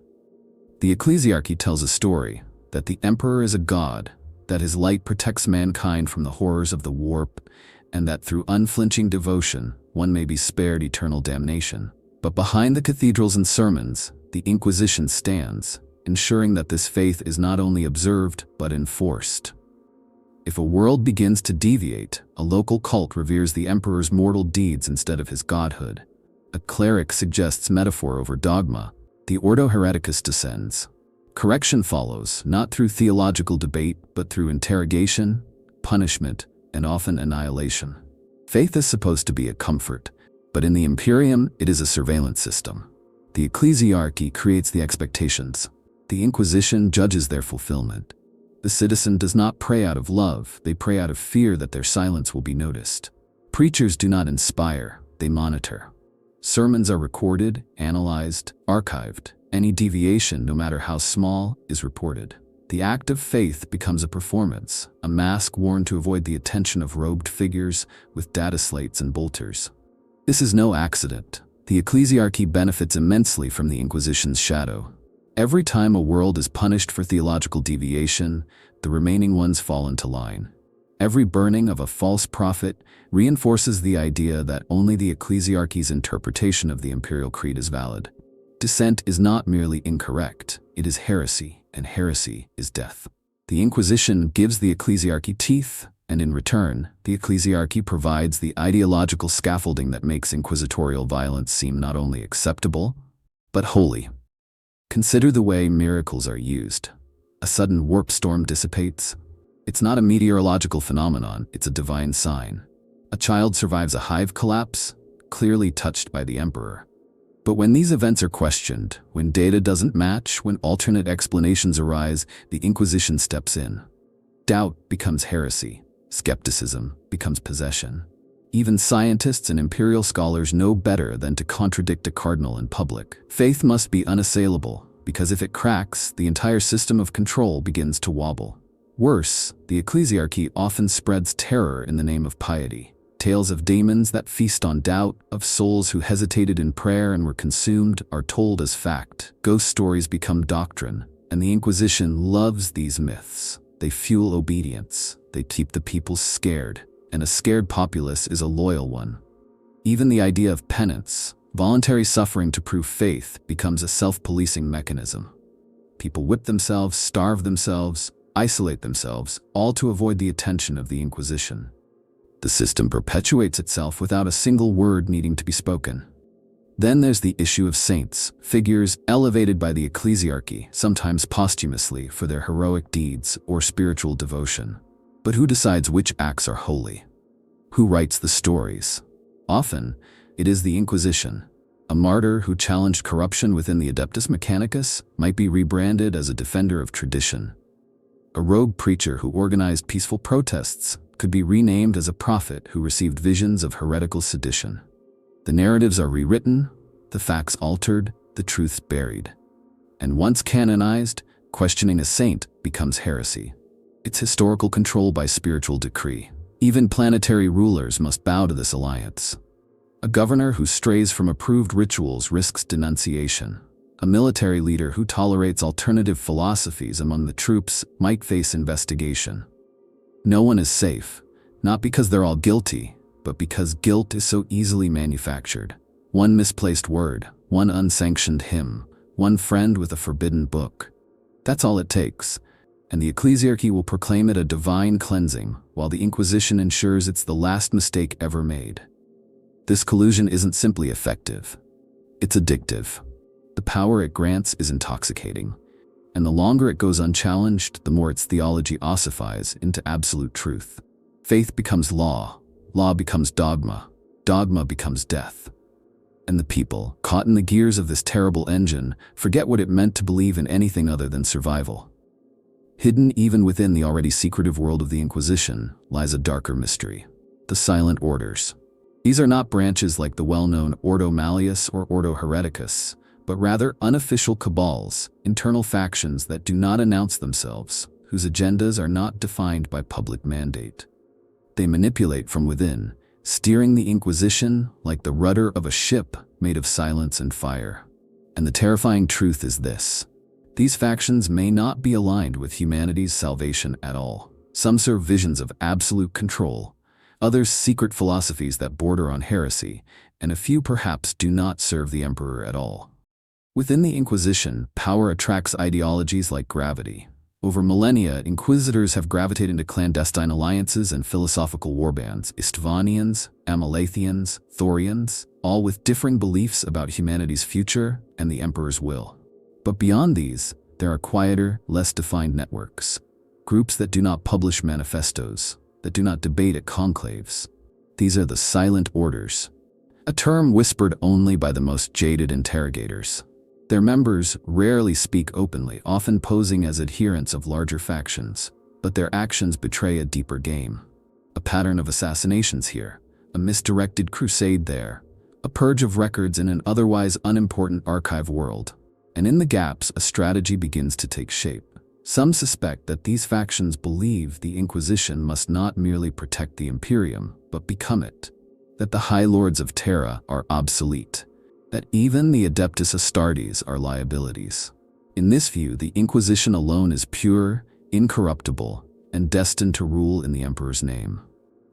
Speaker 1: The Ecclesiarchy tells a story that the Emperor is a god, that his light protects mankind from the horrors of the warp, and that through unflinching devotion, one may be spared eternal damnation. But behind the cathedrals and sermons, the Inquisition stands, ensuring that this faith is not only observed, but enforced. If a world begins to deviate, a local cult reveres the Emperor's mortal deeds instead of his godhood. A cleric suggests metaphor over dogma. The Ordo Hereticus descends. Correction follows, not through theological debate, but through interrogation, punishment, and often annihilation. Faith is supposed to be a comfort, but in the Imperium, it is a surveillance system. The Ecclesiarchy creates the expectations. The Inquisition judges their fulfillment. The citizen does not pray out of love, they pray out of fear that their silence will be noticed. Preachers do not inspire, they monitor. Sermons are recorded, analyzed, archived. Any deviation, no matter how small, is reported. The act of faith becomes a performance, a mask worn to avoid the attention of robed figures with data slates and bolters. This is no accident. The Ecclesiarchy benefits immensely from the Inquisition's shadow. Every time a world is punished for theological deviation, the remaining ones fall into line. Every burning of a false prophet reinforces the idea that only the Ecclesiarchy's interpretation of the imperial creed is valid. Dissent is not merely incorrect, it is heresy, and heresy is death. The Inquisition gives the Ecclesiarchy teeth, and in return, the Ecclesiarchy provides the ideological scaffolding that makes inquisitorial violence seem not only acceptable, but holy. Consider the way miracles are used. A sudden warp storm dissipates. It's not a meteorological phenomenon, it's a divine sign. A child survives a hive collapse, clearly touched by the Emperor. But when these events are questioned, when data doesn't match, when alternate explanations arise, the Inquisition steps in. Doubt becomes heresy. Skepticism becomes possession. Even scientists and imperial scholars know better than to contradict a cardinal in public. Faith must be unassailable, because if it cracks, the entire system of control begins to wobble. Worse, the ecclesiarchy often spreads terror in the name of piety. Tales of demons that feast on doubt, of souls who hesitated in prayer and were consumed, are told as fact. Ghost stories become doctrine, and the Inquisition loves these myths. They fuel obedience. They keep the people scared, and a scared populace is a loyal one. Even the idea of penance, voluntary suffering to prove faith, becomes a self-policing mechanism. People whip themselves, starve themselves, isolate themselves, all to avoid the attention of the Inquisition. The system perpetuates itself without a single word needing to be spoken. Then there's the issue of saints, figures elevated by the ecclesiarchy, sometimes posthumously for their heroic deeds or spiritual devotion. But who decides which acts are holy? Who writes the stories? Often, it is the Inquisition. A martyr who challenged corruption within the Adeptus Mechanicus might be rebranded as a defender of tradition. A rogue preacher who organized peaceful protests could be renamed as a prophet who received visions of heretical sedition. The narratives are rewritten, the facts altered, the truths buried. And once canonized, questioning a saint becomes heresy. It's historical control by spiritual decree. Even planetary rulers must bow to this alliance. A governor who strays from approved rituals risks denunciation. A military leader who tolerates alternative philosophies among the troops might face investigation. No one is safe, not because they're all guilty, but because guilt is so easily manufactured. One misplaced word, one unsanctioned hymn, one friend with a forbidden book. That's all it takes, and the ecclesiarchy will proclaim it a divine cleansing, while the Inquisition ensures it's the last mistake ever made. This collusion isn't simply effective. It's addictive. The power it grants is intoxicating, and the longer it goes unchallenged, the more its theology ossifies into absolute truth. Faith becomes law, law becomes dogma, dogma becomes death. And the people, caught in the gears of this terrible engine, forget what it meant to believe in anything other than survival. Hidden even within the already secretive world of the Inquisition lies a darker mystery: the silent orders. These are not branches like the well-known Ordo Malleus or Ordo Hereticus, but rather unofficial cabals, internal factions that do not announce themselves, whose agendas are not defined by public mandate. They manipulate from within, steering the Inquisition like the rudder of a ship made of silence and fire. And the terrifying truth is this: these factions may not be aligned with humanity's salvation at all. Some serve visions of absolute control, others secret philosophies that border on heresy, and a few perhaps do not serve the emperor at all. Within the Inquisition, power attracts ideologies like gravity. Over millennia, inquisitors have gravitated into clandestine alliances and philosophical warbands: Istvanians, Amalathians, Thorians, all with differing beliefs about humanity's future and the emperor's will. But beyond these, there are quieter, less defined networks. Groups that do not publish manifestos, that do not debate at conclaves. These are the silent orders, a term whispered only by the most jaded interrogators. Their members rarely speak openly, often posing as adherents of larger factions, but their actions betray a deeper game. A pattern of assassinations here, a misdirected crusade there, a purge of records in an otherwise unimportant archive world. And in the gaps, a strategy begins to take shape. Some suspect that these factions believe the Inquisition must not merely protect the Imperium, but become it. That the High Lords of Terra are obsolete. That even the Adeptus Astartes are liabilities. In this view, the Inquisition alone is pure, incorruptible, and destined to rule in the Emperor's name.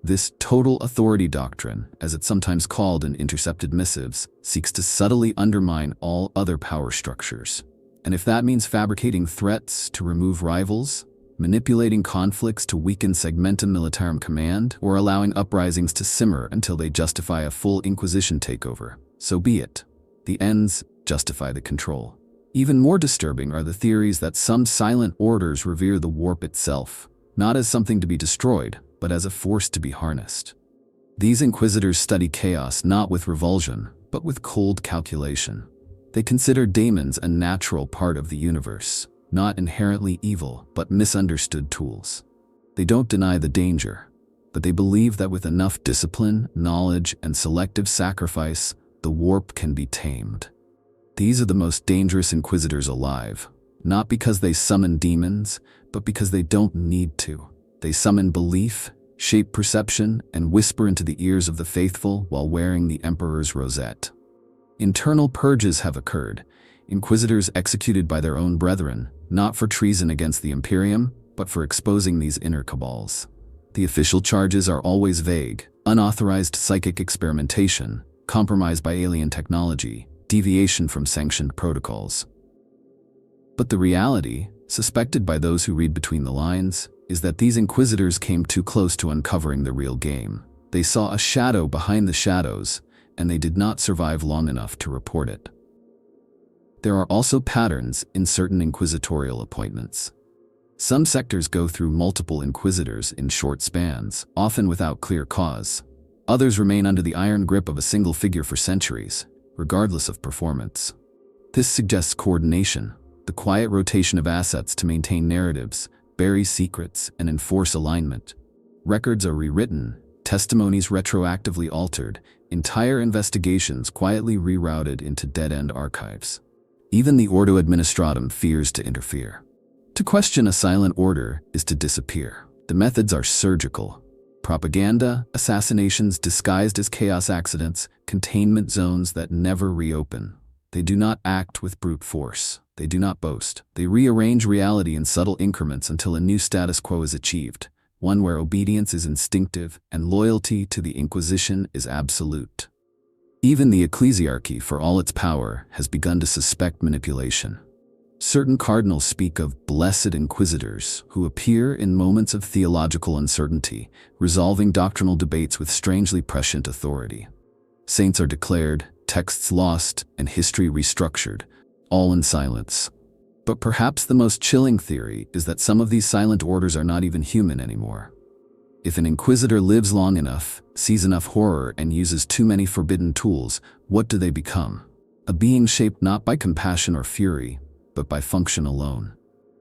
Speaker 1: This total authority doctrine, as it's sometimes called in intercepted missives, seeks to subtly undermine all other power structures. And if that means fabricating threats to remove rivals, manipulating conflicts to weaken Segmentum Militarum command, or allowing uprisings to simmer until they justify a full Inquisition takeover, so be it. The ends justify the control. Even more disturbing are the theories that some silent orders revere the warp itself, not as something to be destroyed, but as a force to be harnessed. These inquisitors study chaos not with revulsion, but with cold calculation. They consider daemons a natural part of the universe, not inherently evil, but misunderstood tools. They don't deny the danger, but they believe that with enough discipline, knowledge, and selective sacrifice, the warp can be tamed. These are the most dangerous inquisitors alive, not because they summon demons, but because they don't need to. They summon belief, shape perception, and whisper into the ears of the faithful while wearing the Emperor's rosette. Internal purges have occurred, inquisitors executed by their own brethren, not for treason against the Imperium, but for exposing these inner cabals. The official charges are always vague: unauthorized psychic experimentation, compromise by alien technology, deviation from sanctioned protocols. But the reality, suspected by those who read between the lines, is that these inquisitors came too close to uncovering the real game. They saw a shadow behind the shadows, and they did not survive long enough to report it. There are also patterns in certain inquisitorial appointments. Some sectors go through multiple inquisitors in short spans, often without clear cause. Others remain under the iron grip of a single figure for centuries, regardless of performance. This suggests coordination, the quiet rotation of assets to maintain narratives, bury secrets, and enforce alignment. Records are rewritten, testimonies retroactively altered, entire investigations quietly rerouted into dead-end archives. Even the Ordo Administratum fears to interfere. To question a silent order is to disappear. The methods are surgical. Propaganda, assassinations disguised as chaos accidents, containment zones that never reopen. They do not act with brute force. They do not boast. They rearrange reality in subtle increments until a new status quo is achieved, one where obedience is instinctive and loyalty to the Inquisition is absolute. Even the ecclesiarchy, for all its power, has begun to suspect manipulation. Certain cardinals speak of blessed inquisitors who appear in moments of theological uncertainty, resolving doctrinal debates with strangely prescient authority. Saints are declared, texts lost, and history restructured, all in silence. But perhaps the most chilling theory is that some of these silent orders are not even human anymore. If an inquisitor lives long enough, sees enough horror, and uses too many forbidden tools, what do they become? A being shaped not by compassion or fury, but by function alone.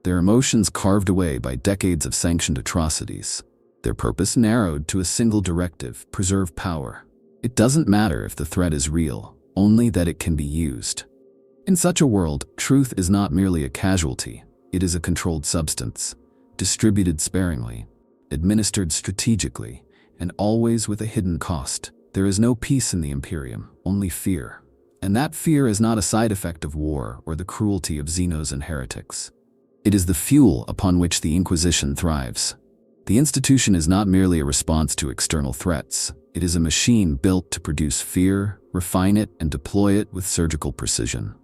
Speaker 1: Their emotions carved away by decades of sanctioned atrocities. Their purpose narrowed to a single directive: preserve power. It doesn't matter if the threat is real, only that it can be used. In such a world, truth is not merely a casualty, it is a controlled substance, distributed sparingly, administered strategically, and always with a hidden cost. There is no peace in the Imperium, only fear. And that fear is not a side effect of war or the cruelty of Xenos and heretics. It is the fuel upon which the Inquisition thrives. The institution is not merely a response to external threats. It is a machine built to produce fear, refine it, and deploy it with surgical precision.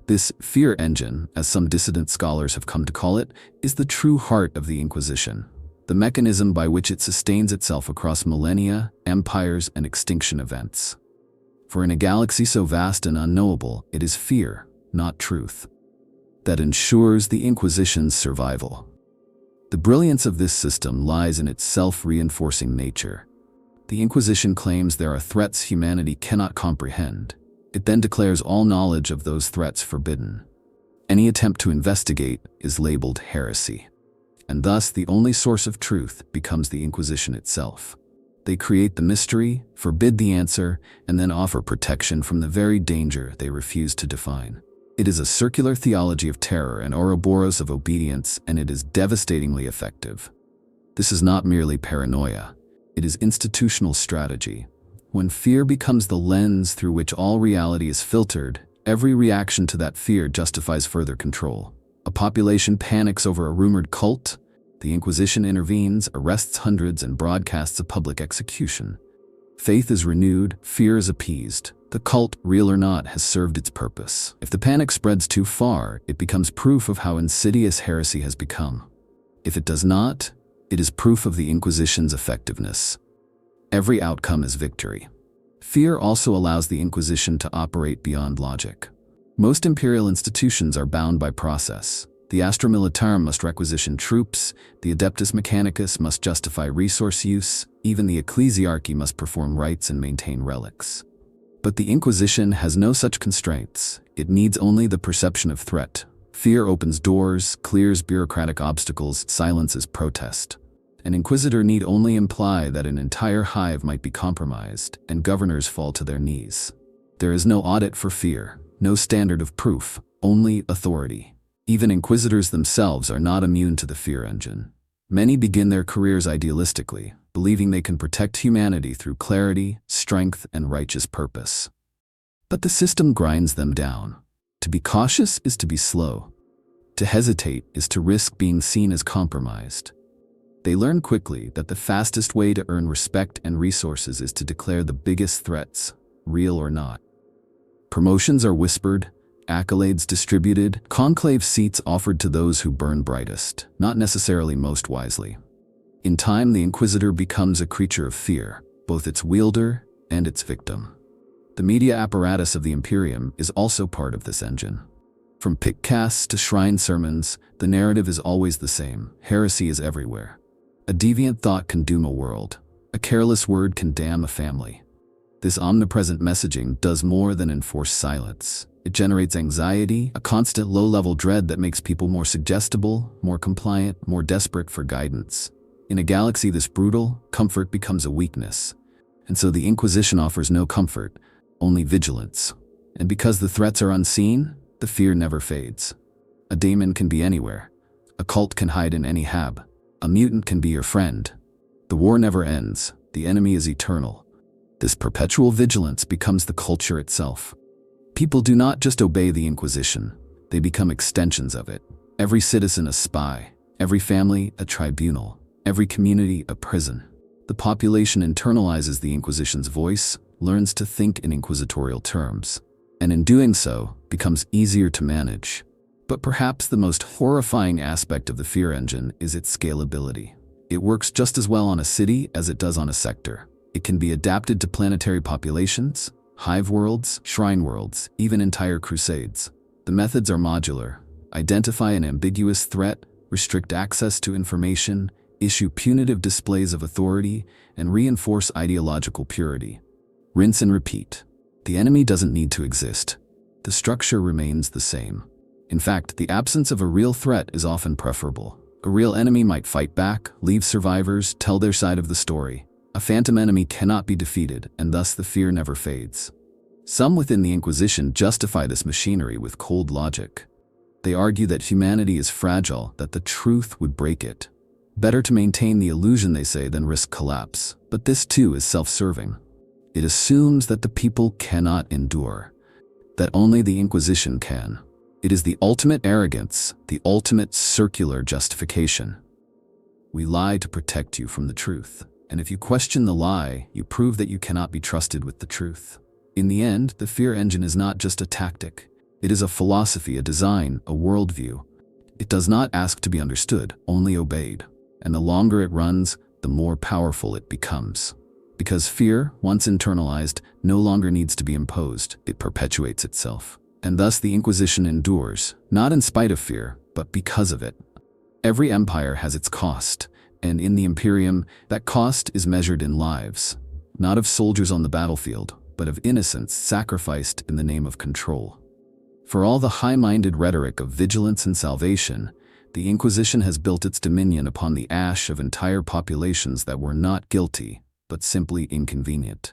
Speaker 1: This fear engine, as some dissident scholars have come to call it, is the true heart of the Inquisition, the mechanism by which it sustains itself across millennia, empires, and extinction events. For in a galaxy so vast and unknowable, it is fear, not truth, that ensures the Inquisition's survival. The brilliance of this system lies in its self-reinforcing nature. The Inquisition claims there are threats humanity cannot comprehend. It then declares all knowledge of those threats forbidden. Any attempt to investigate is labeled heresy, and thus the only source of truth becomes the Inquisition itself. They create the mystery, forbid the answer, and then offer protection from the very danger they refuse to define. It is a circular theology of terror and Ouroboros of obedience, and it is devastatingly effective. This is not merely paranoia. It is institutional strategy. When fear becomes the lens through which all reality is filtered, every reaction to that fear justifies further control. A population panics over a rumored cult. The Inquisition intervenes, arrests hundreds, and broadcasts a public execution. Faith is renewed, fear is appeased. The cult, real or not, has served its purpose. If the panic spreads too far, it becomes proof of how insidious heresy has become. If it does not, it is proof of the Inquisition's effectiveness. Every outcome is victory. Fear also allows the Inquisition to operate beyond logic. Most imperial institutions are bound by process. The Astra Militarum must requisition troops, the Adeptus Mechanicus must justify resource use, even the ecclesiarchy must perform rites and maintain relics. But the Inquisition has no such constraints. It needs only the perception of threat. Fear opens doors, clears bureaucratic obstacles, silences protest. An inquisitor need only imply that an entire hive might be compromised, and governors fall to their knees. There is no audit for fear. no standard of proof, only authority. Even inquisitors themselves are not immune to the fear engine. Many begin their careers idealistically, believing they can protect humanity through clarity, strength, and righteous purpose. But the system grinds them down. To be cautious is to be slow. To hesitate is to risk being seen as compromised. They learn quickly that the fastest way to earn respect and resources is to declare the biggest threats, real or not. Promotions are whispered, accolades distributed, conclave seats offered to those who burn brightest, not necessarily most wisely. In time, the Inquisitor becomes a creature of fear, both its wielder and its victim. The media apparatus of the Imperium is also part of this engine. From pitcasts to shrine sermons, the narrative is always the same. Heresy is everywhere. A deviant thought can doom a world. A careless word can damn a family. This omnipresent messaging does more than enforce silence. It generates anxiety, a constant low-level dread that makes people more suggestible, more compliant, more desperate for guidance. In a galaxy this brutal, comfort becomes a weakness. And so the Inquisition offers no comfort, only vigilance. And because the threats are unseen, the fear never fades. A daemon can be anywhere. A cult can hide in any hab. A mutant can be your friend. The war never ends. The enemy is eternal. This perpetual vigilance becomes the culture itself. People do not just obey the Inquisition. They become extensions of it. Every citizen a spy. Every family a tribunal. Every community a prison. The population internalizes the Inquisition's voice, learns to think in inquisitorial terms, and in doing so, becomes easier to manage. But perhaps the most horrifying aspect of the fear engine is its scalability. It works just as well on a city as it does on a sector. It can be adapted to planetary populations, hive worlds, shrine worlds, even entire crusades. The methods are modular. Identify an ambiguous threat, restrict access to information, issue punitive displays of authority, and reinforce ideological purity. Rinse and repeat. The enemy doesn't need to exist. The structure remains the same. In fact, the absence of a real threat is often preferable. A real enemy might fight back, leave survivors, tell their side of the story. A phantom enemy cannot be defeated, and thus the fear never fades. Some within the Inquisition justify this machinery with cold logic. They argue that humanity is fragile, that the truth would break it. Better to maintain the illusion, they say, than risk collapse. But this too is self-serving. It assumes that the people cannot endure, that only the Inquisition can. It is the ultimate arrogance, the ultimate circular justification. We lie to protect you from the truth. And if you question the lie, you prove that you cannot be trusted with the truth. In the end, the fear engine is not just a tactic. It is a philosophy, a design, a worldview. It does not ask to be understood, only obeyed. And the longer it runs, the more powerful it becomes. Because fear, once internalized, no longer needs to be imposed. It perpetuates itself. And thus the Inquisition endures, not in spite of fear, but because of it. Every empire has its cost, and in the Imperium, that cost is measured in lives, not of soldiers on the battlefield, but of innocents sacrificed in the name of control. For all the high-minded rhetoric of vigilance and salvation, the Inquisition has built its dominion upon the ash of entire populations that were not guilty, but simply inconvenient.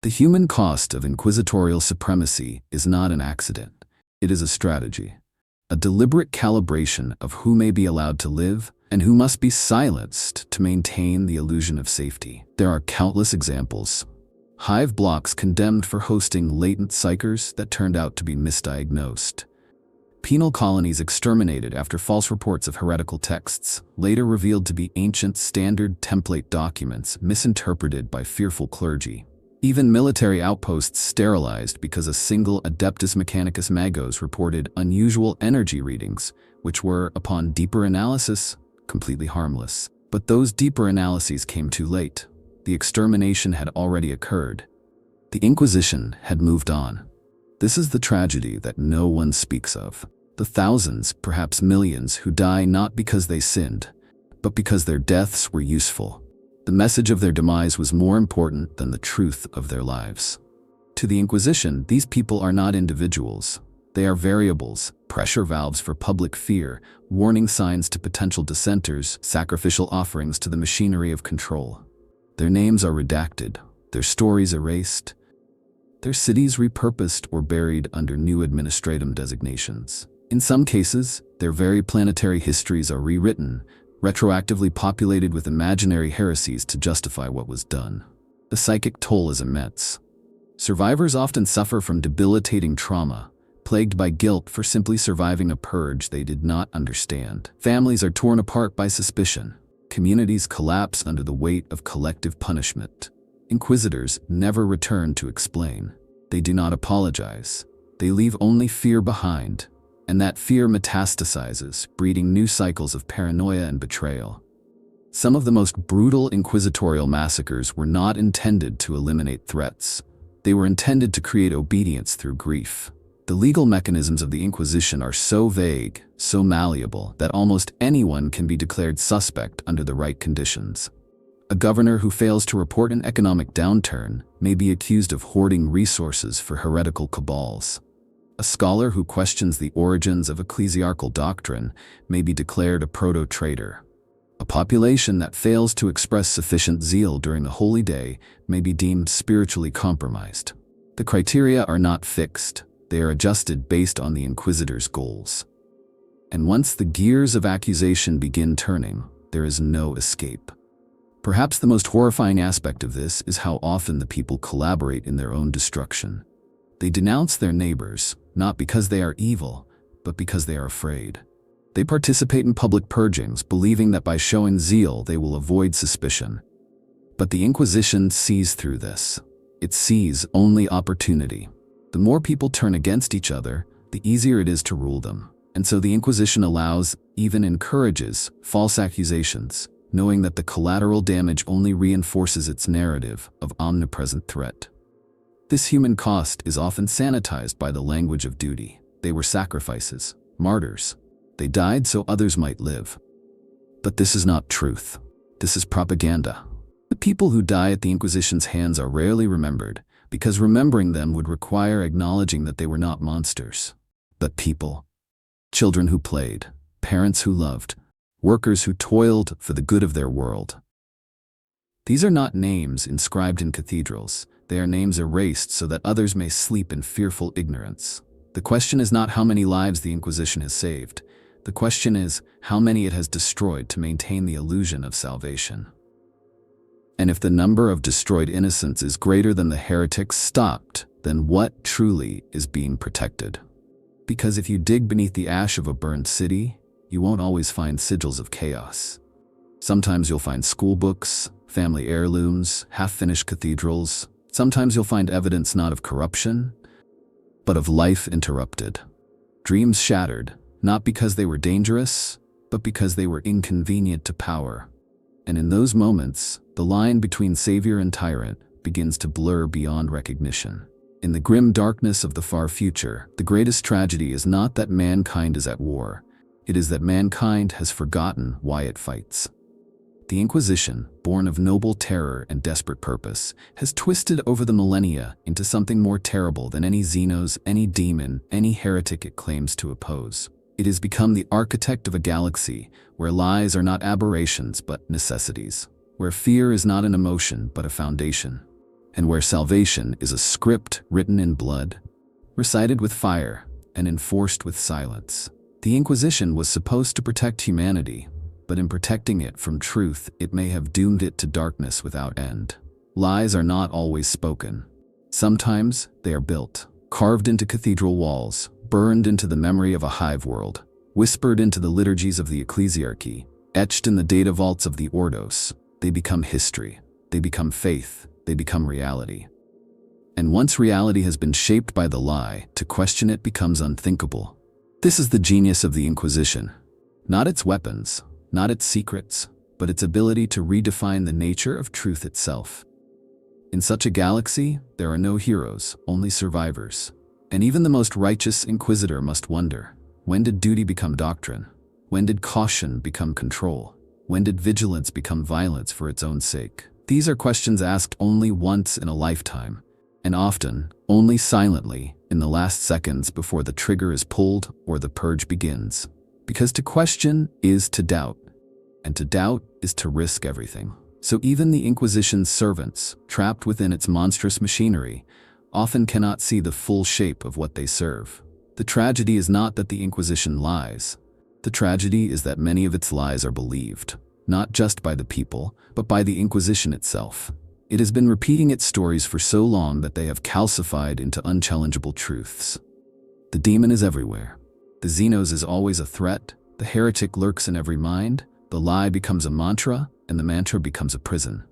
Speaker 1: The human cost of inquisitorial supremacy is not an accident. It is a strategy, a deliberate calibration of who may be allowed to live and who must be silenced to maintain the illusion of safety. There are countless examples. Hive blocks condemned for hosting latent psychers that turned out to be misdiagnosed. Penal colonies exterminated after false reports of heretical texts, later revealed to be ancient standard template documents misinterpreted by fearful clergy. Even military outposts sterilized because a single Adeptus Mechanicus Magos reported unusual energy readings, which were, upon deeper analysis, completely harmless. But those deeper analyses came too late. The extermination had already occurred. The Inquisition had moved on. This is the tragedy that no one speaks of. The thousands, perhaps millions, who die not because they sinned, but because their deaths were useful. The message of their demise was more important than the truth of their lives. To the Inquisition, these people are not individuals. They are variables, pressure valves for public fear, warning signs to potential dissenters, sacrificial offerings to the machinery of control. Their names are redacted, their stories erased, their cities repurposed or buried under new administratum designations. In some cases, their very planetary histories are rewritten, retroactively populated with imaginary heresies to justify what was done. The psychic toll is immense. Survivors often suffer from debilitating trauma, plagued by guilt for simply surviving a purge they did not understand. Families are torn apart by suspicion. Communities collapse under the weight of collective punishment. Inquisitors never return to explain. They do not apologize. They leave only fear behind, and that fear metastasizes, breeding new cycles of paranoia and betrayal. Some of the most brutal inquisitorial massacres were not intended to eliminate threats. They were intended to create obedience through grief. The legal mechanisms of the Inquisition are so vague, so malleable, that almost anyone can be declared suspect under the right conditions. A governor who fails to report an economic downturn may be accused of hoarding resources for heretical cabals. A scholar who questions the origins of ecclesiarchal doctrine may be declared a proto-traitor. A population that fails to express sufficient zeal during the holy day may be deemed spiritually compromised. The criteria are not fixed. They are adjusted based on the Inquisitor's goals. And once the gears of accusation begin turning, there is no escape. Perhaps the most horrifying aspect of this is how often the people collaborate in their own destruction. They denounce their neighbors, not because they are evil, but because they are afraid. They participate in public purgings, believing that by showing zeal they will avoid suspicion. But the Inquisition sees through this. It sees only opportunity. The more people turn against each other, the easier it is to rule them. And so the Inquisition allows, even encourages, false accusations, knowing that the collateral damage only reinforces its narrative of omnipresent threat. This human cost is often sanitized by the language of duty. They were sacrifices, martyrs. They died so others might live. But this is not truth. This is propaganda. The people who die at the Inquisition's hands are rarely remembered, because remembering them would require acknowledging that they were not monsters, but people. Children who played, parents who loved, workers who toiled for the good of their world. These are not names inscribed in cathedrals. They are names erased so that others may sleep in fearful ignorance. The question is not how many lives the Inquisition has saved. The question is how many it has destroyed to maintain the illusion of salvation. And if the number of destroyed innocents is greater than the heretics stopped, then what truly is being protected? Because if you dig beneath the ash of a burned city, you won't always find sigils of chaos. Sometimes you'll find school books, family heirlooms, half-finished cathedrals. Sometimes you'll find evidence not of corruption, but of life interrupted. Dreams shattered, not because they were dangerous, but because they were inconvenient to power. And in those moments, the line between savior and tyrant begins to blur beyond recognition. In the grim darkness of the far future, the greatest tragedy is not that mankind is at war. It is that mankind has forgotten why it fights. The Inquisition, born of noble terror and desperate purpose, has twisted over the millennia into something more terrible than any Xenos, any demon, any heretic it claims to oppose. It has become the architect of a galaxy where lies are not aberrations but necessities, where fear is not an emotion but a foundation, and where salvation is a script written in blood, recited with fire, and enforced with silence. The Inquisition was supposed to protect humanity, but in protecting it from truth, it may have doomed it to darkness without end. Lies are not always spoken. Sometimes they are built, carved into cathedral walls, burned into the memory of a hive world, whispered into the liturgies of the ecclesiarchy, etched in the data vaults of the Ordos. They become history. They become faith. They become reality. And once reality has been shaped by the lie, to question it becomes unthinkable. This is the genius of the Inquisition. Not its weapons, not its secrets, but its ability to redefine the nature of truth itself. In such a galaxy, there are no heroes, only survivors. And even the most righteous inquisitor must wonder, when did duty become doctrine? When did caution become control? When did vigilance become violence for its own sake? These are questions asked only once in a lifetime, and often only silently in the last seconds before the trigger is pulled or the purge begins. Because to question is to doubt, and to doubt is to risk everything. So even the Inquisition's servants, trapped within its monstrous machinery, often cannot see the full shape of what they serve. The tragedy is not that the Inquisition lies. The tragedy is that many of its lies are believed, not just by the people, but by the Inquisition itself. It has been repeating its stories for so long that they have calcified into unchallengeable truths. The demon is everywhere. The Xenos is always a threat, the heretic lurks in every mind, the lie becomes a mantra, and the mantra becomes a prison.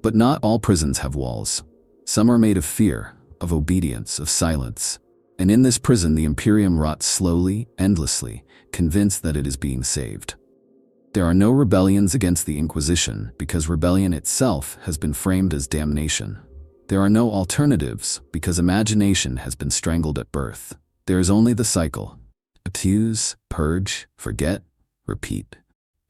Speaker 1: But not all prisons have walls. Some are made of fear, of obedience, of silence. And in this prison the Imperium rots slowly, endlessly, convinced that it is being saved. There are no rebellions against the Inquisition because rebellion itself has been framed as damnation. There are no alternatives because imagination has been strangled at birth. There is only the cycle. Accuse, purge, forget, repeat.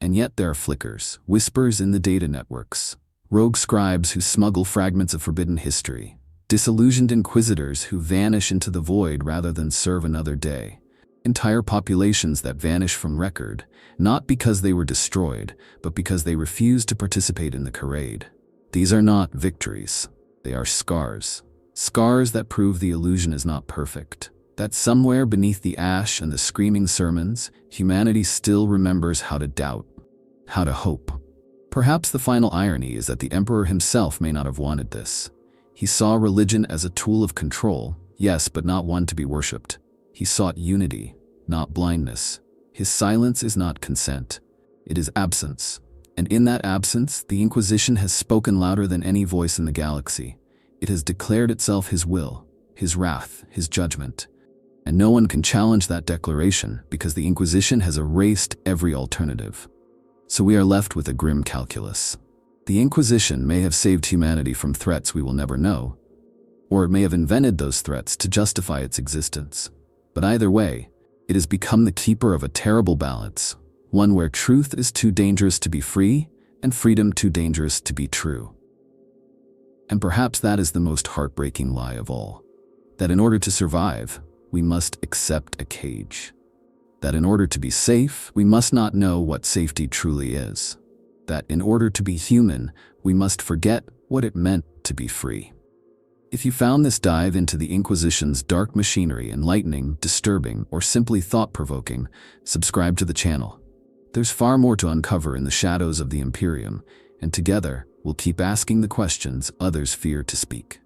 Speaker 1: And yet there are flickers, whispers in the data networks, rogue scribes who smuggle fragments of forbidden history, disillusioned inquisitors who vanish into the void rather than serve another day, entire populations that vanish from record, not because they were destroyed, but because they refused to participate in the charade. These are not victories. They are scars. Scars that prove the illusion is not perfect. That somewhere beneath the ash and the screaming sermons, humanity still remembers how to doubt, how to hope. Perhaps the final irony is that the Emperor himself may not have wanted this. He saw religion as a tool of control, yes, but not one to be worshipped. He sought unity, not blindness. His silence is not consent. It is absence. And in that absence, the Inquisition has spoken louder than any voice in the galaxy. It has declared itself his will, his wrath, his judgment. And no one can challenge that declaration because the Inquisition has erased every alternative. So we are left with a grim calculus. The Inquisition may have saved humanity from threats we will never know, or it may have invented those threats to justify its existence. But either way, it has become the keeper of a terrible balance, one where truth is too dangerous to be free and freedom too dangerous to be true. And perhaps that is the most heartbreaking lie of all, that in order to survive, we must accept a cage. That in order to be safe, we must not know what safety truly is. That in order to be human, we must forget what it meant to be free. If you found this dive into the Inquisition's dark machinery enlightening, disturbing, or simply thought-provoking, subscribe to the channel. There's far more to uncover in the shadows of the Imperium, and together, we'll keep asking the questions others fear to speak.